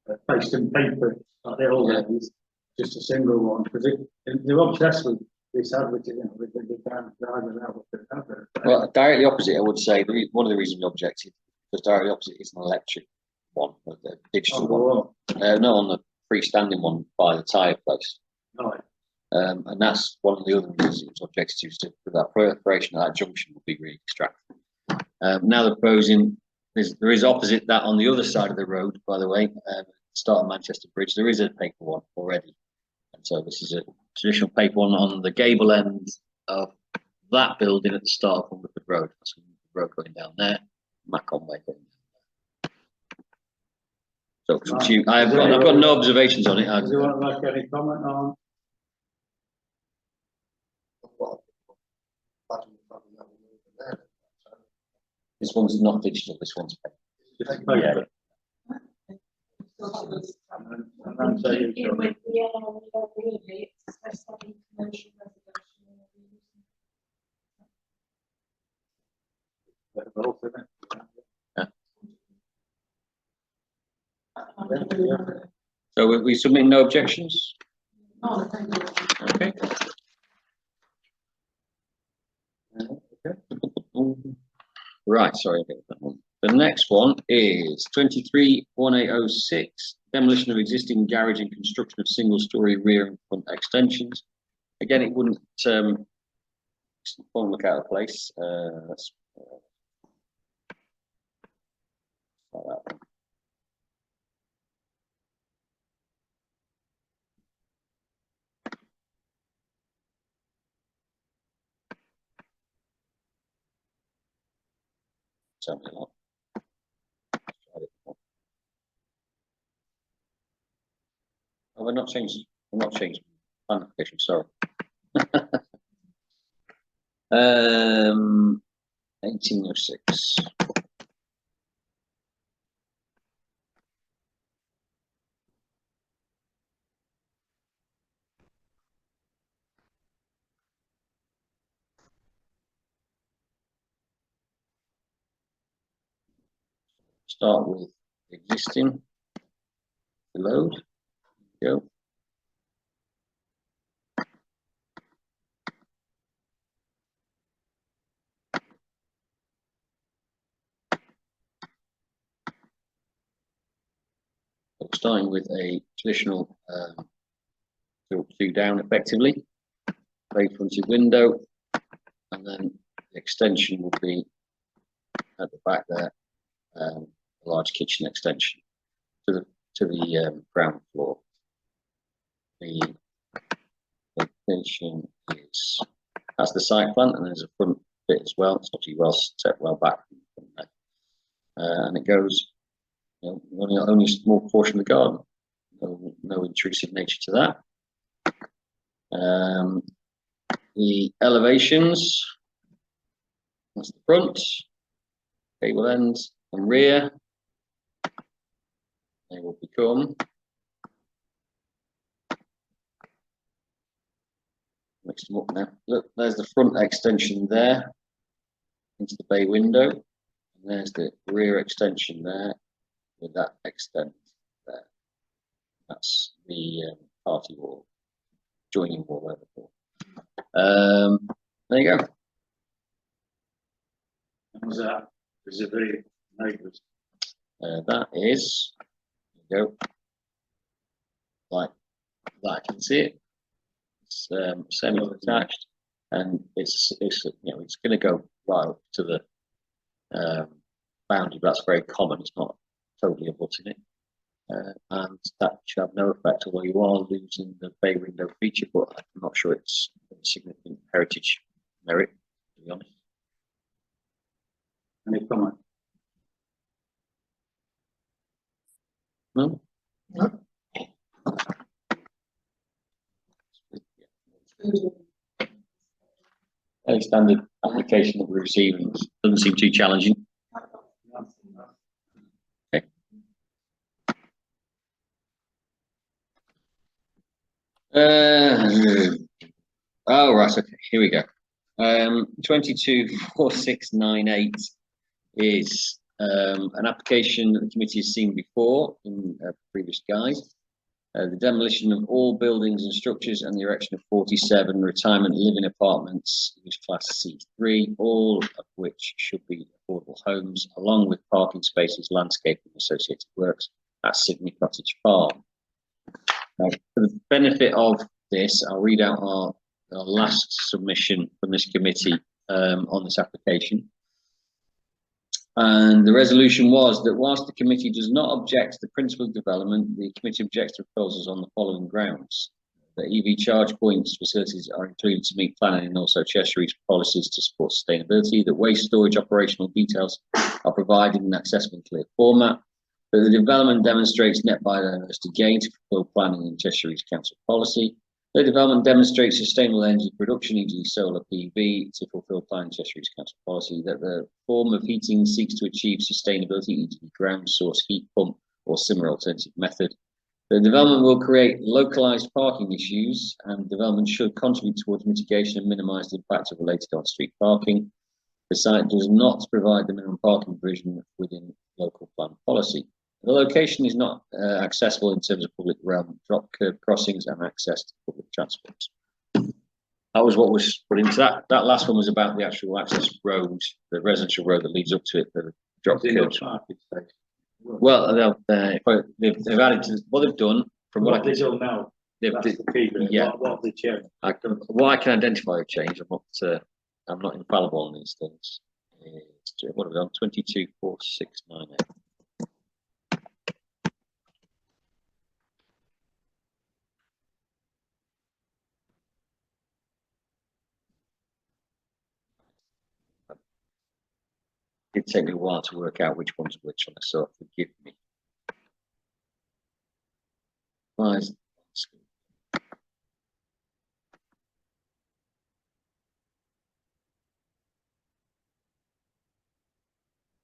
a paste and paper like the old days, just a single one, because they're obsessed with this advertising, with the driving out with the advert. Well, directly opposite, I would say, one of the reasons we objected was directly opposite is an electric one, the digital one. No, on the freestanding one by the tyre place. Right. And that's one of the other reasons it was objected to, so that perforation of that junction would be really extractive. Now they're proposing, there is opposite that on the other side of the road, by the way, start of Manchester Bridge, there is a paper one already. And so this is a traditional paper one on the gable end of that building at the start of Wonderford Road. That's the road going down there, Macon Way going down there. So since I've got no observations on it. Does anyone like any comment on? This one's not digital, this one's paper. Just paper? Yeah. And then say you've In got- with the area, really, it's especially commercial residential both of it. use. So we submit no objections? No, thank you. Okay. Right, sorry, I get that one. The next one is 23-1806, demolition of existing garage and construction of single-story rear and front extensions. Again, it wouldn't look out of place. Let's try that one. Something like oh, we're not changed. We're not changed plan application. Sorry. 1806. Start with existing. Load. Go. So starting with a traditional two down effectively, bay fronted window, and then the extension will be at the back there, a large kitchen extension to the ground floor. The location is that's the site plan, and there's a front bit as well. It's obviously well set, well back from there, and it goes. You know, only a small portion of the garden. No intrusive nature to that. The elevations. That's the front, gable end, and rear. They will become. Mix them up now. Look, there's the front extension there into the bay window, and there's the rear extension there with that extent there. That's the party wall, joining wall over there. There you go. How's that? Is it very neighbours? That is, there you go, like that. I can see it. It's semi-attached, and it's you know it's going to go right up to the boundary, but that's very common. It's not totally abutting it, and that should have no effect. Although you are losing the bay window feature, but I'm not sure it's a significant heritage merit, to be honest. Any comment? No. Very standard application that we're receiving doesn't seem too challenging. Okay. Oh right, okay, here we go. 22-4698 is an application that the committee has seen before in a previous guide. The demolition of all buildings and structures and the erection of 47 retirement living apartments, which class C3, all of which should be affordable homes, along with parking spaces, landscaping, and associated works at Sydney Cottage Farm. Now, for the benefit of this, I'll read out our last submission from this committee on this application. And the resolution was that whilst the committee does not object to the principle of development, the committee objects to proposals on the following grounds. The EV charge points facilities are included to meet planning and also Cheshire East policies to support sustainability. That waste storage operational details are provided in an accessible and clear format. That the development demonstrates net biodiversity gain to fulfil planning and Cheshire East Council policy. The development demonstrates sustainable energy production, e.g. solar PV, to fulfil planning Cheshire East Council policy. That the form of heating seeks to achieve sustainability, e.g. ground source heat pump or similar alternative method. The development will create localised parking issues, and development should contribute towards mitigation and minimise the impact of related on-street parking. The site does not provide the minimum parking provision within local plan policy. The location is not accessible in terms of public realm, drop curb crossings and access to public transport. That was what was put into that. That last one was about the actual access road, the residential road that leads up to it, the drop Is it curbs. parking space? Well, they've added to what they've done from what I What they can do now, they've, that's the key, bit. yeah. What have they changed? what I can identify a change. I'm not infallible on these things. What are we on? 224698. It took me a while to work out which one's which on this, so forgive me. Why is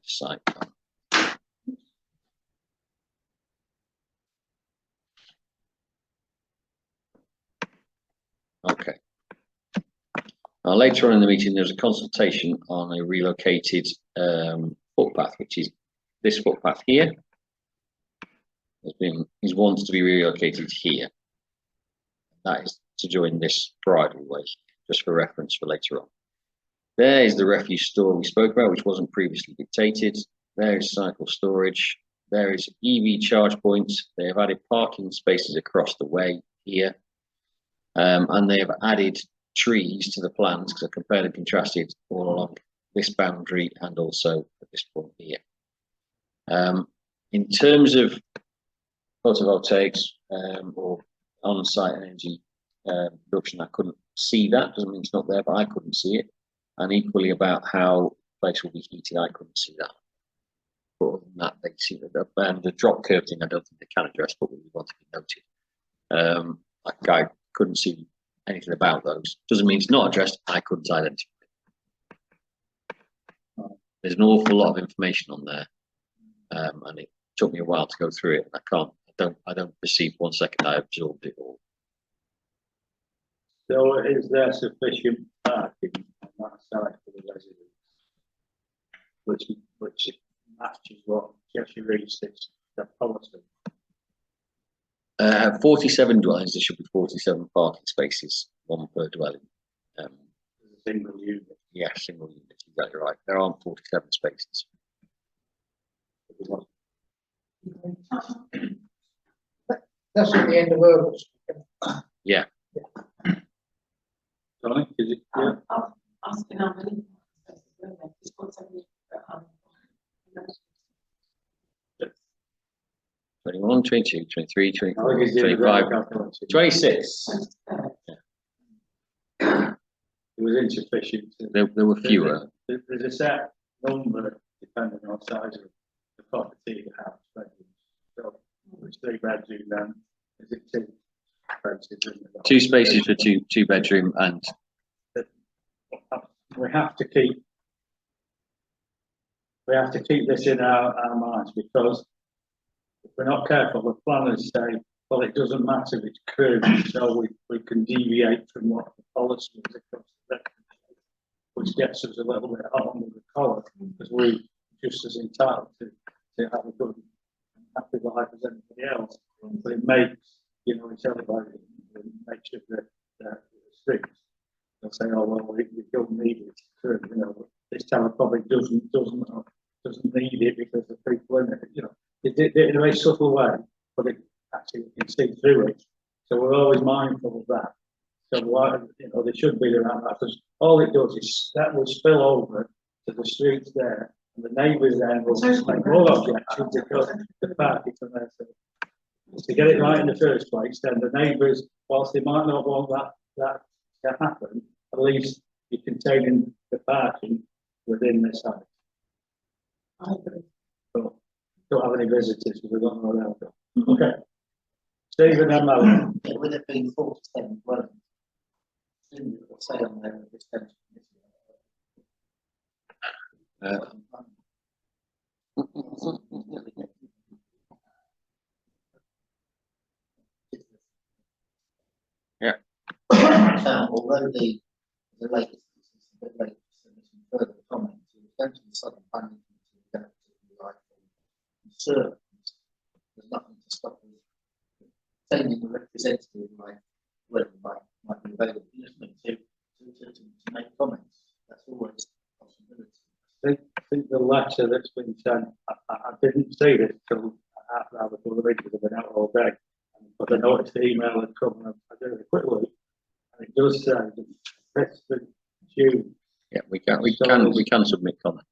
site? Okay. Now, later on in the meeting, there's a consultation on a relocated footpath, which is this footpath here. Is wants to be relocated here. That is to join this bridleway, just for reference for later on. There is the refuse store we spoke about, which wasn't previously dictated. There is cycle storage. There is EV charge points. They have added parking spaces across the way here. And they have added trees to the plans because I compared and contrasted all along this boundary and also at this point here. In terms of photovoltaics or on-site energy production, I couldn't see that. Doesn't mean it's not there, but I couldn't see it. And equally about how the place will be heated, I couldn't see that. But other than that, they see that the drop curve thing, I don't think they can address, but we want to be noted. I couldn't see anything about those. Doesn't mean it's not addressed. I couldn't identify it. There's an awful lot of information on there, and it took me a while to go through it. And I don't perceive 1 second I absorbed it all. So is there sufficient parking on that side for the residents? Which matches what Cheshire East is, the policy. 47 dwellings, there should be 47 parking spaces, 1 per dwelling. As a single unit. Yeah, single unit, exactly right. There aren't 47 spaces. That's at the end of Herbals. Yeah. Sorry, is it? Yeah. I'm asking how many spaces were there? It's 170. 21, 22, 23, I think 24, it's the 25, calculation. 26. It was insufficient. There were fewer. There's a set number depending on size of the property, the house, bedrooms. So it's 3 bedroom then, is it 2 spaces? 2 spaces for two bedroom and we have to keep this in our minds, because if we're not careful, the planners say, well, it doesn't matter if it's curved, so we can deviate from what the policy is across the record, which gets us a little bit hot under the collar, because we're just as entitled to have a good and happy life as anybody else. But it makes, it's elevated, it makes it the streets. They'll say, oh, well, we don't need it to curve, but this town probably doesn't need it because the people in it, in a very subtle way, but it actually you can see through it. So we're always mindful of that. So there should be around that, because all it does is that will spill over to the streets there, and the neighbours then will make more objections because the parking from there. So to get it right in the first place, then the neighbours, whilst they might not want that to happen, at least you're containing the parking within this site. I agree. So, don't have any visitors because we don't know around them. Okay. Stephen and Malcolm. Yeah, with it being 47 dwellings, say on there, this Yeah. Although the latest is a bit late to submit some further comments, it was going to the Southern Planning Committee that like concerns. There's nothing to stop us sending a representative like whether might be available. You just need to the letter that's been sent, I didn't see this till half an hour before the meeting, I've been out all day. But I noticed the email had come, and I did it quickly, and it does say that that's the June. Yeah, we can submit comments.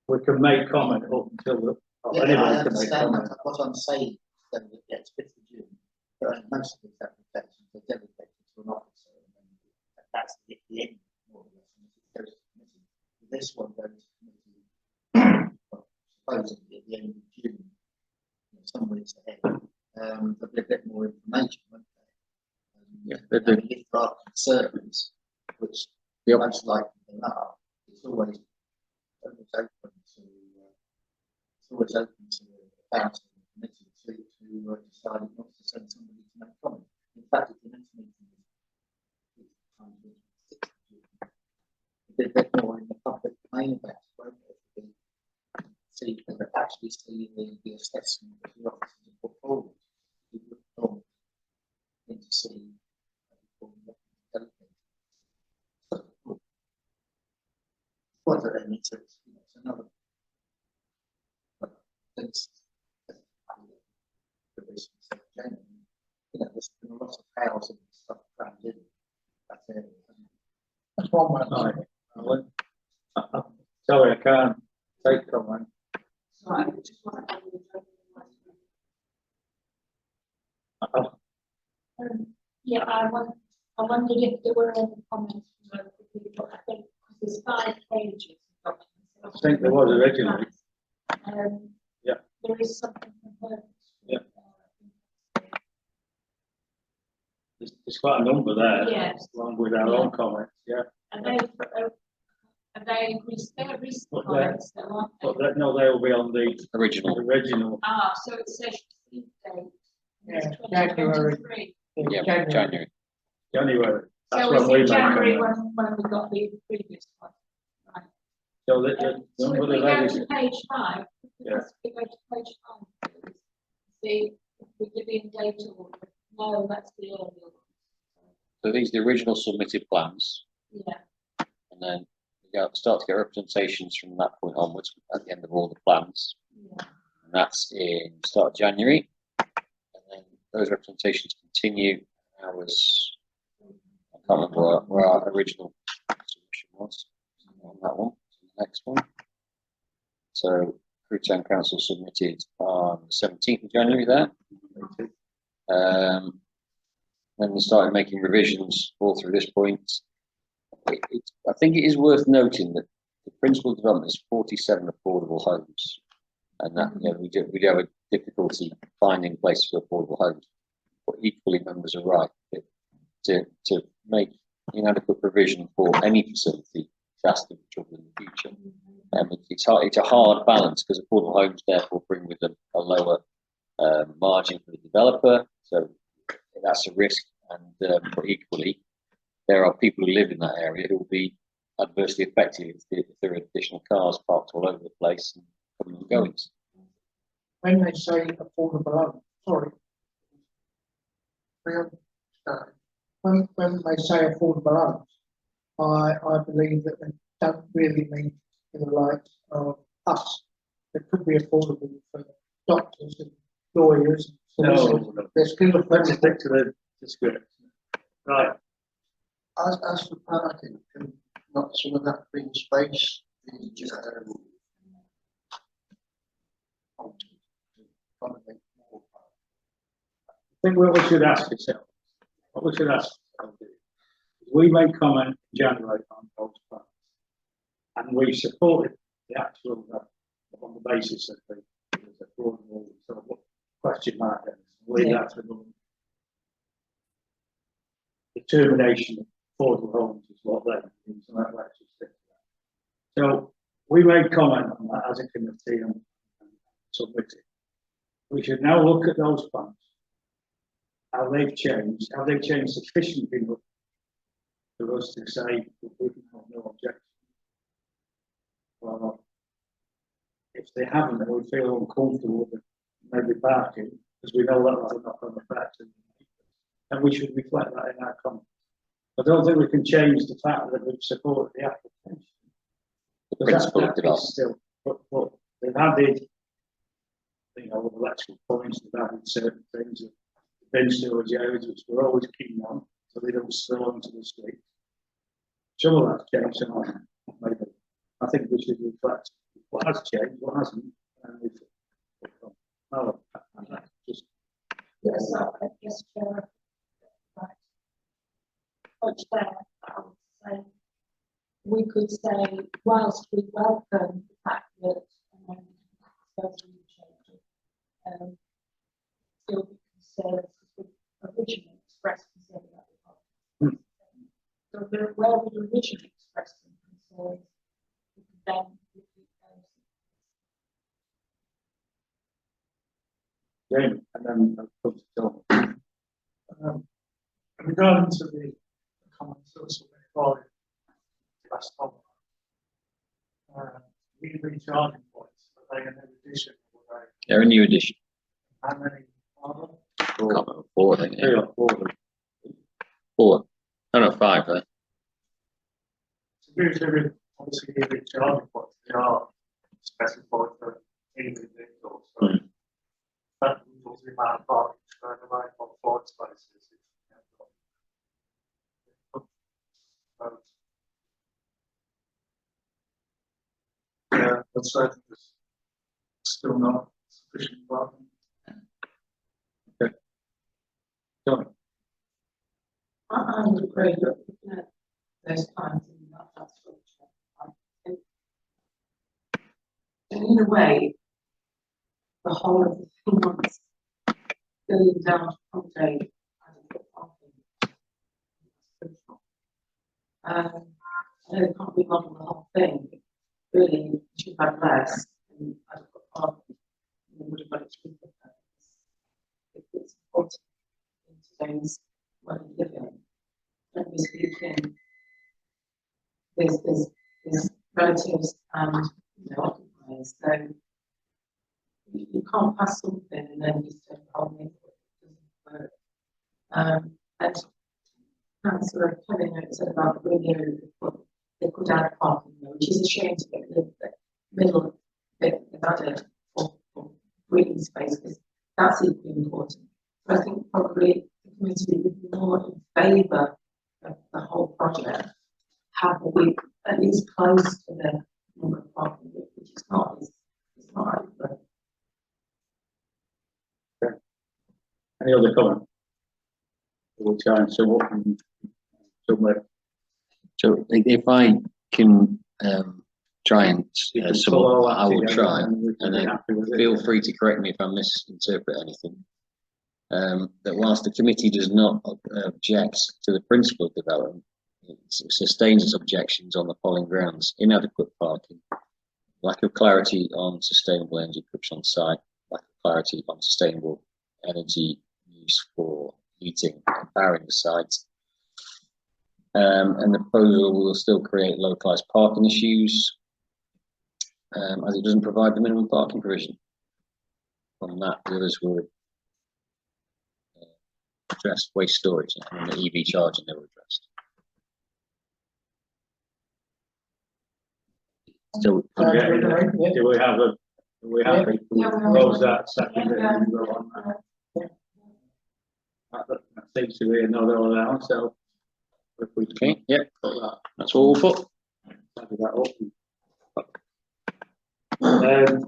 We can make comment up until the, or Yeah, I anybody can make understand comment. that, what I'm saying, is that it gets 5th of June, but most of these applications are delegated to an officer, and that's the end, more or less, and it goes to committee. This one goes to committee, well, supposedly at the end of June, some weeks ahead. There'll be a bit more information, won't there? Yeah, I mean, if there are concerns, which most likely there are, it's always open to, it's always open to the council and the committee to decide not to send somebody to make comment. In fact, if the next meeting is time to a bit more in the public domain about it, won't it? See, actually see the assessment that the officers have put forward. We would not need to see whether they need to, it's another. It's, there's been a lot of housing stuff crammed in that area. That's one way. Right. Sorry, I can't take comment. So I just want to. Yeah, I wondered if there were any comments from other people. I think because there's 5 pages of documents. I think there was originally. Yeah. There is something from her. Yeah. There's quite a number there. Yes. Along with our own comments, yeah. And they increased their recent But comments, though, aren't they? But that, no, they will be on the Original. original. Ah, so it says receipt date. Yeah, It's January. 2023. Yeah, January. January. That's So when we it's make January comments. when we got the previous one. Right. So the So if number we of go ladies, to page 5, Yeah. let's go to page 5, please. See, if we give in data order. No, that's the earlier one. So these are the original submitted plans, Yeah, and then we start to get representations from that point onwards at the end of all the plans. yeah. And that's in start of January, and then those representations continue. I can't remember where our original submission was on that one. The next one. So Crewe Town Council submitted on the 17th of January there. Then we started making revisions all through this point. I think it is worth noting that the principal development is 47 affordable homes, and that we do have a difficulty finding places for affordable homes. But equally, members are right that to make inadequate provision for any facility has to be trouble in the future. It's a hard balance because affordable homes therefore bring with them a lower margin for the developer, so that's a risk. And but equally, there are people who live in that area who will be adversely affected if there are additional cars parked all over the place and coming and going. When they say affordable home, sorry. When they say affordable homes, I believe that they don't really mean in the light of us. It could be affordable for doctors and lawyers. No. There's still let's affordable. stick to the description. Right. As for parking, can not some of that green space be I think what we should ask ourselves, we made comment in January on those plans, and we supported the actual on the basis of the affordable. So what question mark then? We actually determination of affordable homes is what they mean, so that let's just stick to that. So we made comment on that as a committee and submitted. We should now look at those plans. How they've changed, sufficiently enough for us to say that we can have no objection. Well, if they haven't, then we feel uncomfortable with maybe parking, because we know that will knock on the fact, and we should reflect that in our comments. I don't think we can change the fact that we've supported the application. The principle of That development. is still, but they've added, electrical points, they've added certain things, bin storage areas, which we're always keen on, so they don't spill onto the street. Some of that's changed, some of that maybe. I think we should reflect what has changed, what hasn't, and if, no, just, Yes, I guess, Chair. Right. Much there, I would say, we could say, whilst we welcome the fact that, especially changes, still be concerned with originally expressed concern about the project. So where we originally expressed some concerns, we could then repeat those. Jamie, and then I'll come to Tom. Regarding to the comments that were submitted by last time, EV charging points, are they an addition or are They're a new addition. they, how many are there? Can't remember, 4, I think. Three Yeah. or four. 4. I don't know, 5, though. So usually, obviously, EV charging points, they are specified for EV vehicles, so that equals the amount of parking straight away on 4 spaces. Yeah, but certainly there's still not sufficient parking. I would agree that those times in that structure. And in a way, the whole of the thing was going down to accommodate adequate parking. I know they can't remodel the whole thing, but really, you should have less and adequate parking. You would have got it cheaper. If it's important in today's way of living. Generally speaking, there's relatives and occupiers, so you can't pass something and then just say, oh, maybe it doesn't work. And Councillor Kelly said about the green area they could add parking, which is a shame to get the middle bit added for green space, because that's equally important. But I think probably the committee would be more in favour of the whole project, have a week at least close to the number of parking, which is not, it's not adequate. Any other comment? We'll try and sum up and somewhere. So if I can try and sum up, I will try, and then feel free to correct me if I misinterpret anything. That whilst the committee does not object to the principle of development, it sustains its objections on the following grounds: inadequate parking, lack of clarity on sustainable energy production on site, lack of clarity on sustainable energy use for heating and powering the site. And the proposal will still create localised parking issues, as it doesn't provide the minimum parking provision. On that, the others were addressed: waste storage and the EV charging they were addressed. Still, Do we have a, do we have a, close that second bit and go on that? That seems to be another allowance, so if we can okay, yeah, put that, that's what we'll put. tidy that up.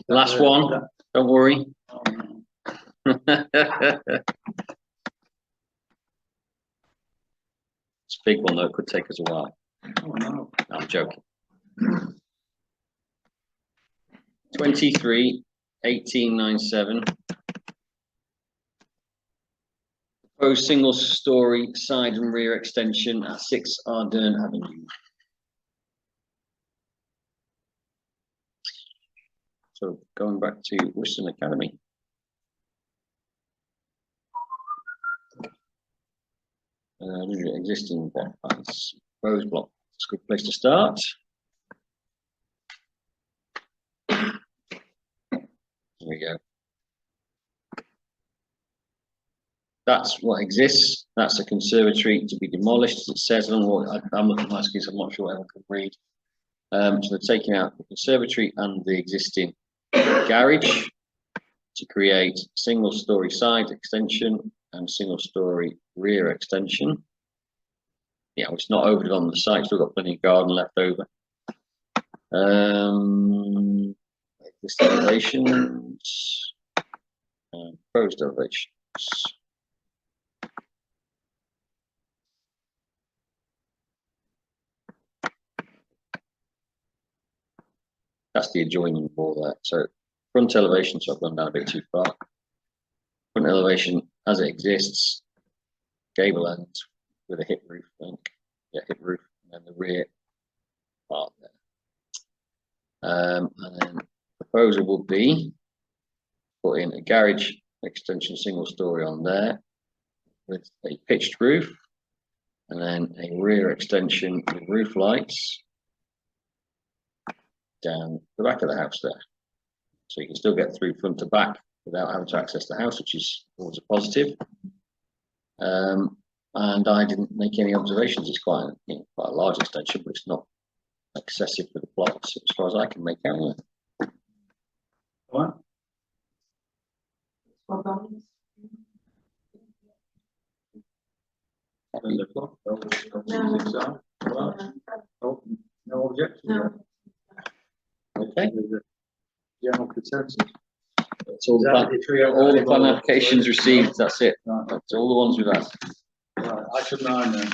Last one, don't worry. It's a big one though, it could take us a while. Oh, no. I'm joking. 23/1897. Proposed single-storey side and rear extension at 6 Ardern Avenue. So going back to Wiston Academy. Existing block plans, proposed block. It's a good place to start. There we go. That's what exists. That's a conservatory to be demolished, as it says. I'm looking at my screen, so I'm not sure everyone can read. So they're taking out the conservatory and the existing garage to create single-story side extension and single-story rear extension. Yeah, it's not overdeveloped on the site, still got plenty of garden left over. This elevations, proposed elevations. That's the adjoining wall there. So front elevation, so I've gone down a bit too far. Front elevation as it exists, gable end with a hip roof, I think. Yeah, hip roof, and then the rear part there. And then proposal would be put in a garage extension single story on there with a pitched roof, and then a rear extension with roof lights down the back of the house there. So you can still get through front to back without having to access the house, which is always a positive. And I didn't make any observations. It's quite a large extension, but it's not excessive for the plots as far as I can make out. All right. And the clock, no objection. No. Okay. There's a general consensus. That's all the plan applications received. That's it. That's all the ones we've had. Right, item 9 then.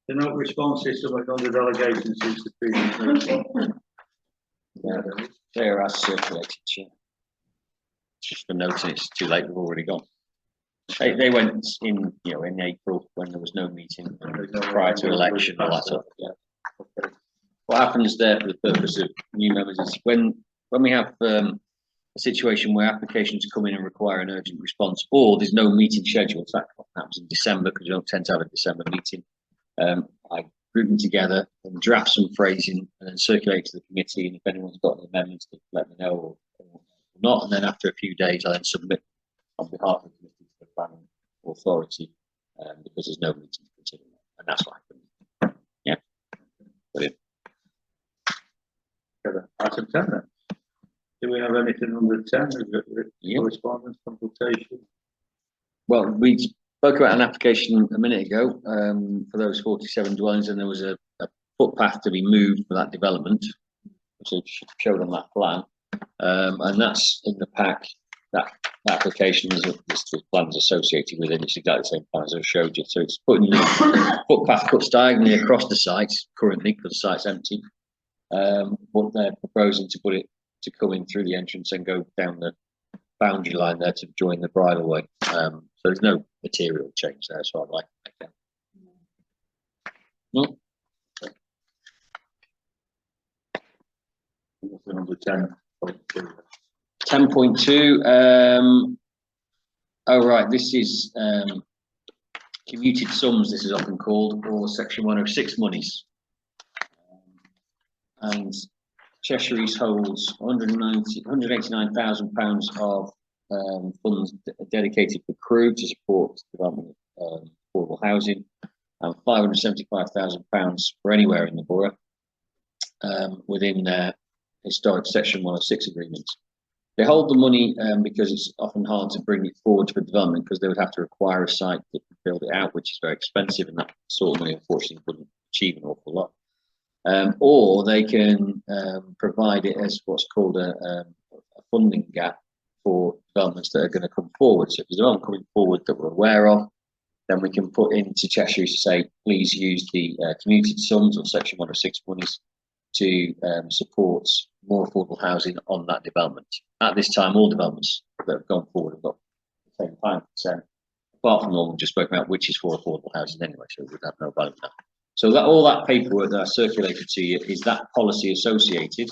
The note responses to the delegation since the previous meeting. Yeah, they're as circulated. Yeah. Just for noting, it's too late. They've already gone. They went in, in April when there was no meeting prior to election, all that stuff. Yeah. Okay. What happens there for the purpose of new members is when we have a situation where applications come in and require an urgent response, or there's no meeting scheduled. That happens in December because you don't tend to have a December meeting. I group them together and draft some phrasing and then circulate to the committee. And if anyone's got any amendments, to let me know or not. And then after a few days, I then submit on behalf of the committee to the planning authority because there's no meeting to consider. And that's what happened. Yeah. Brilliant. Item 10 then. Do we have anything under 10? Correspondence, consultation? Well, we spoke about an application a minute ago for those 47 dwellings, and there was a footpath to be moved for that development, which I showed on that plan. And that's in the pack. That application is the plans associated with it. It's exactly the same plan as I showed you. So it's putting the footpath cuts diagonally across the site currently because the site's empty. But they're proposing to put it to come in through the entrance and go down the boundary line there to join the bridleway. So there's no material change there, so I'd like to make that. Nothing under 10.2. 10.2. Oh right, this is commuted sums. This is often called, or Section 106 monies. And Cheshire East holds £189,000 of funds dedicated for crew to support development of affordable housing, and £575,000 for anywhere in the borough within their historic Section 106 agreements. They hold the money because it's often hard to bring it forward for development because they would have to require a site that can build it out, which is very expensive, and that sort of money unfortunately wouldn't achieve an awful lot. Or they can provide it as what's called a funding gap for developments that are going to come forward. So if there's a development coming forward that we're aware of, then we can put into Cheshire to say, please use the commuted sums or Section 106 monies to support more affordable housing on that development. At this time, all developments that have gone forward have got the same plan. So apart from the one we just spoke about, which is for affordable housing anyway, so we would have no value in that. So that all that paperwork that I circulated to you is that policy associated.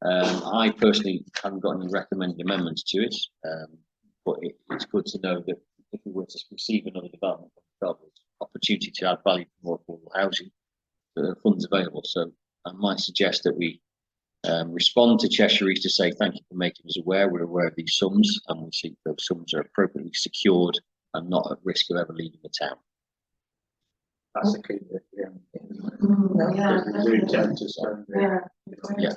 I personally haven't got any recommended amendments to it, but it's good to know that if we were to receive another development, opportunity to add value for more affordable housing, there are funds available. So I might suggest that we respond to Cheshire East to say thank you for making us aware. We're aware of these sums, and we think those sums are appropriately secured and not at risk of ever leaving the town. That's the key bit, yeah. Yeah, Because we do tend to spend it. yeah. Yeah.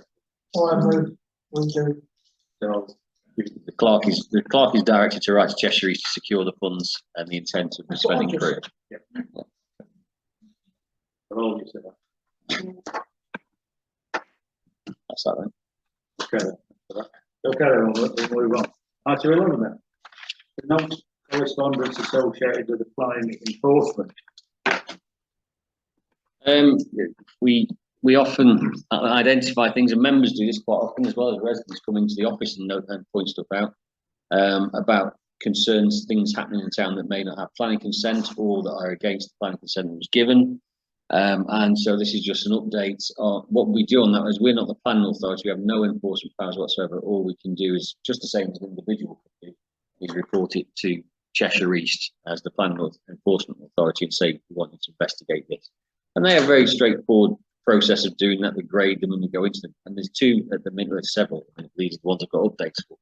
I move, we do. So, The clerk is directed to write to Cheshire East to secure the funds and the intent of the That's what I'm spending just- for it. I'll hold you to that. That's that then. Okay, then we'll move on. Item 11 then. The note correspondence associated with the planning enforcement. We often identify things, and members do this quite often as well as residents come into the office and note and point stuff out about concerns, things happening in town that may not have planning consent or that are against the planning consent that was given. And so this is just an update on what we do on that. As we're not the planning authority, we have no enforcement powers whatsoever. All we can do is just the same as an individual could do, is report it to Cheshire East as the planning enforcement authority and say we want you to investigate this. And they have a very straightforward process of doing that. We grade them and we go into them. And there's two at the minute, there's several. These are the ones I've got updates for.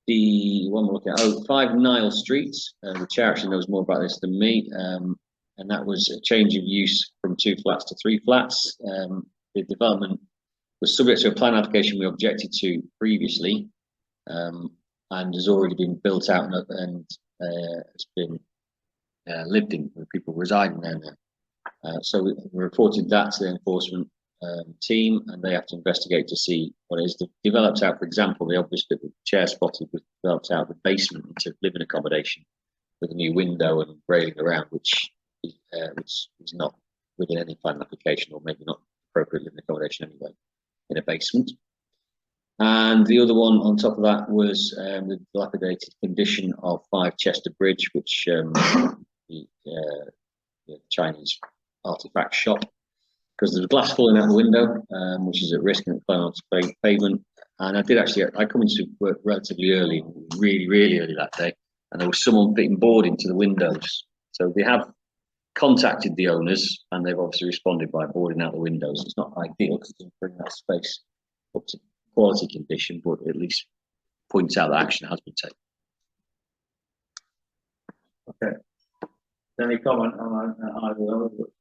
The one we're looking at, 5 Nile Street. The chair actually knows more about this than me. And that was a change of use from 2 flats to 3 flats. The development was subject to a plan application we objected to previously, and has already been built out and it's been lived in with people residing there now. So we reported that to the enforcement team, and they have to investigate to see what it is. Developed out, for example, the obvious bit that the chair spotted was developed out the basement into living accommodation with a new window and railing around, which is not within any plan application, or maybe not appropriate living accommodation anyway, in a basement. And the other one on top of that was the dilapidated condition of 5 Chester Bridge, which the Chinese artifact shop, because there's glass falling out the window, which is at risk and falling onto pavement. And I come into work relatively early, really early that day, and there was someone fitting board into the windows. So they have contacted the owners, and they've obviously responded by boarding out the windows. It's not ideal because it doesn't bring that space up to quality condition, but at least points out that action has been taken. Okay. Any comment on either of those?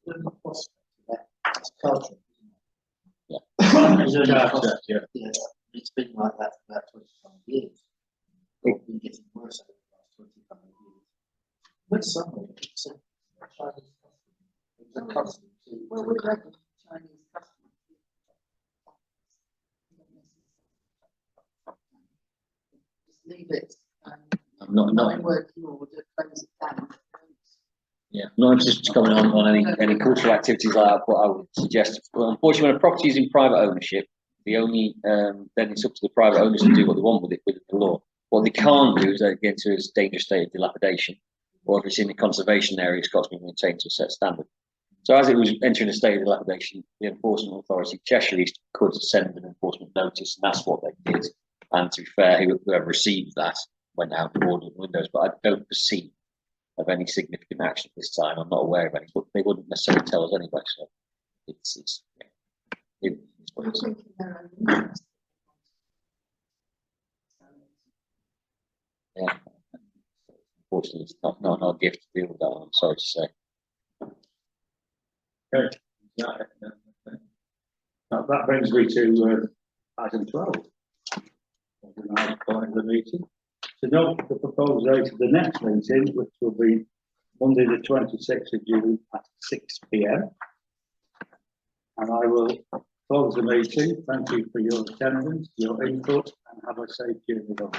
It's culture. Yeah. It's a charge, yeah. Yeah, it's been like that for about 25 years. It's been getting worse over the last 25 years. With some of it, it's a Chinese custom. It's a custom to. Well, we reckon Chinese customers. Just leave it. I'm not Working order, close it down. Yeah, not just coming on any cultural activities like that, but I would suggest, well, unfortunately, when a property is in private ownership, the only then it's up to the private owners to do what they want with it with the law. What they can't do is get into a dangerous state of dilapidation, or if it's in a conservation area, it's got to be maintained to a set standard. So as it was entering a state of dilapidation, the enforcement authority, Cheshire East, could send an enforcement notice, and that's what they did. And to be fair, whoever received that went out and boarded the windows, but I don't perceive of any significant action this time. I'm not aware of any, but they wouldn't necessarily tell us anyway. So it's what it is. Yeah. Unfortunately, it's not our gift to deal with that. I'm sorry to say. Okay. Now, that brings me to item 12. The last point of the meeting. To note the proposed date of the next meeting, which will be Monday the 26th of June at 6 p.m. And I will close the meeting. Thank you for your attendance, your input, and have a safe journey home.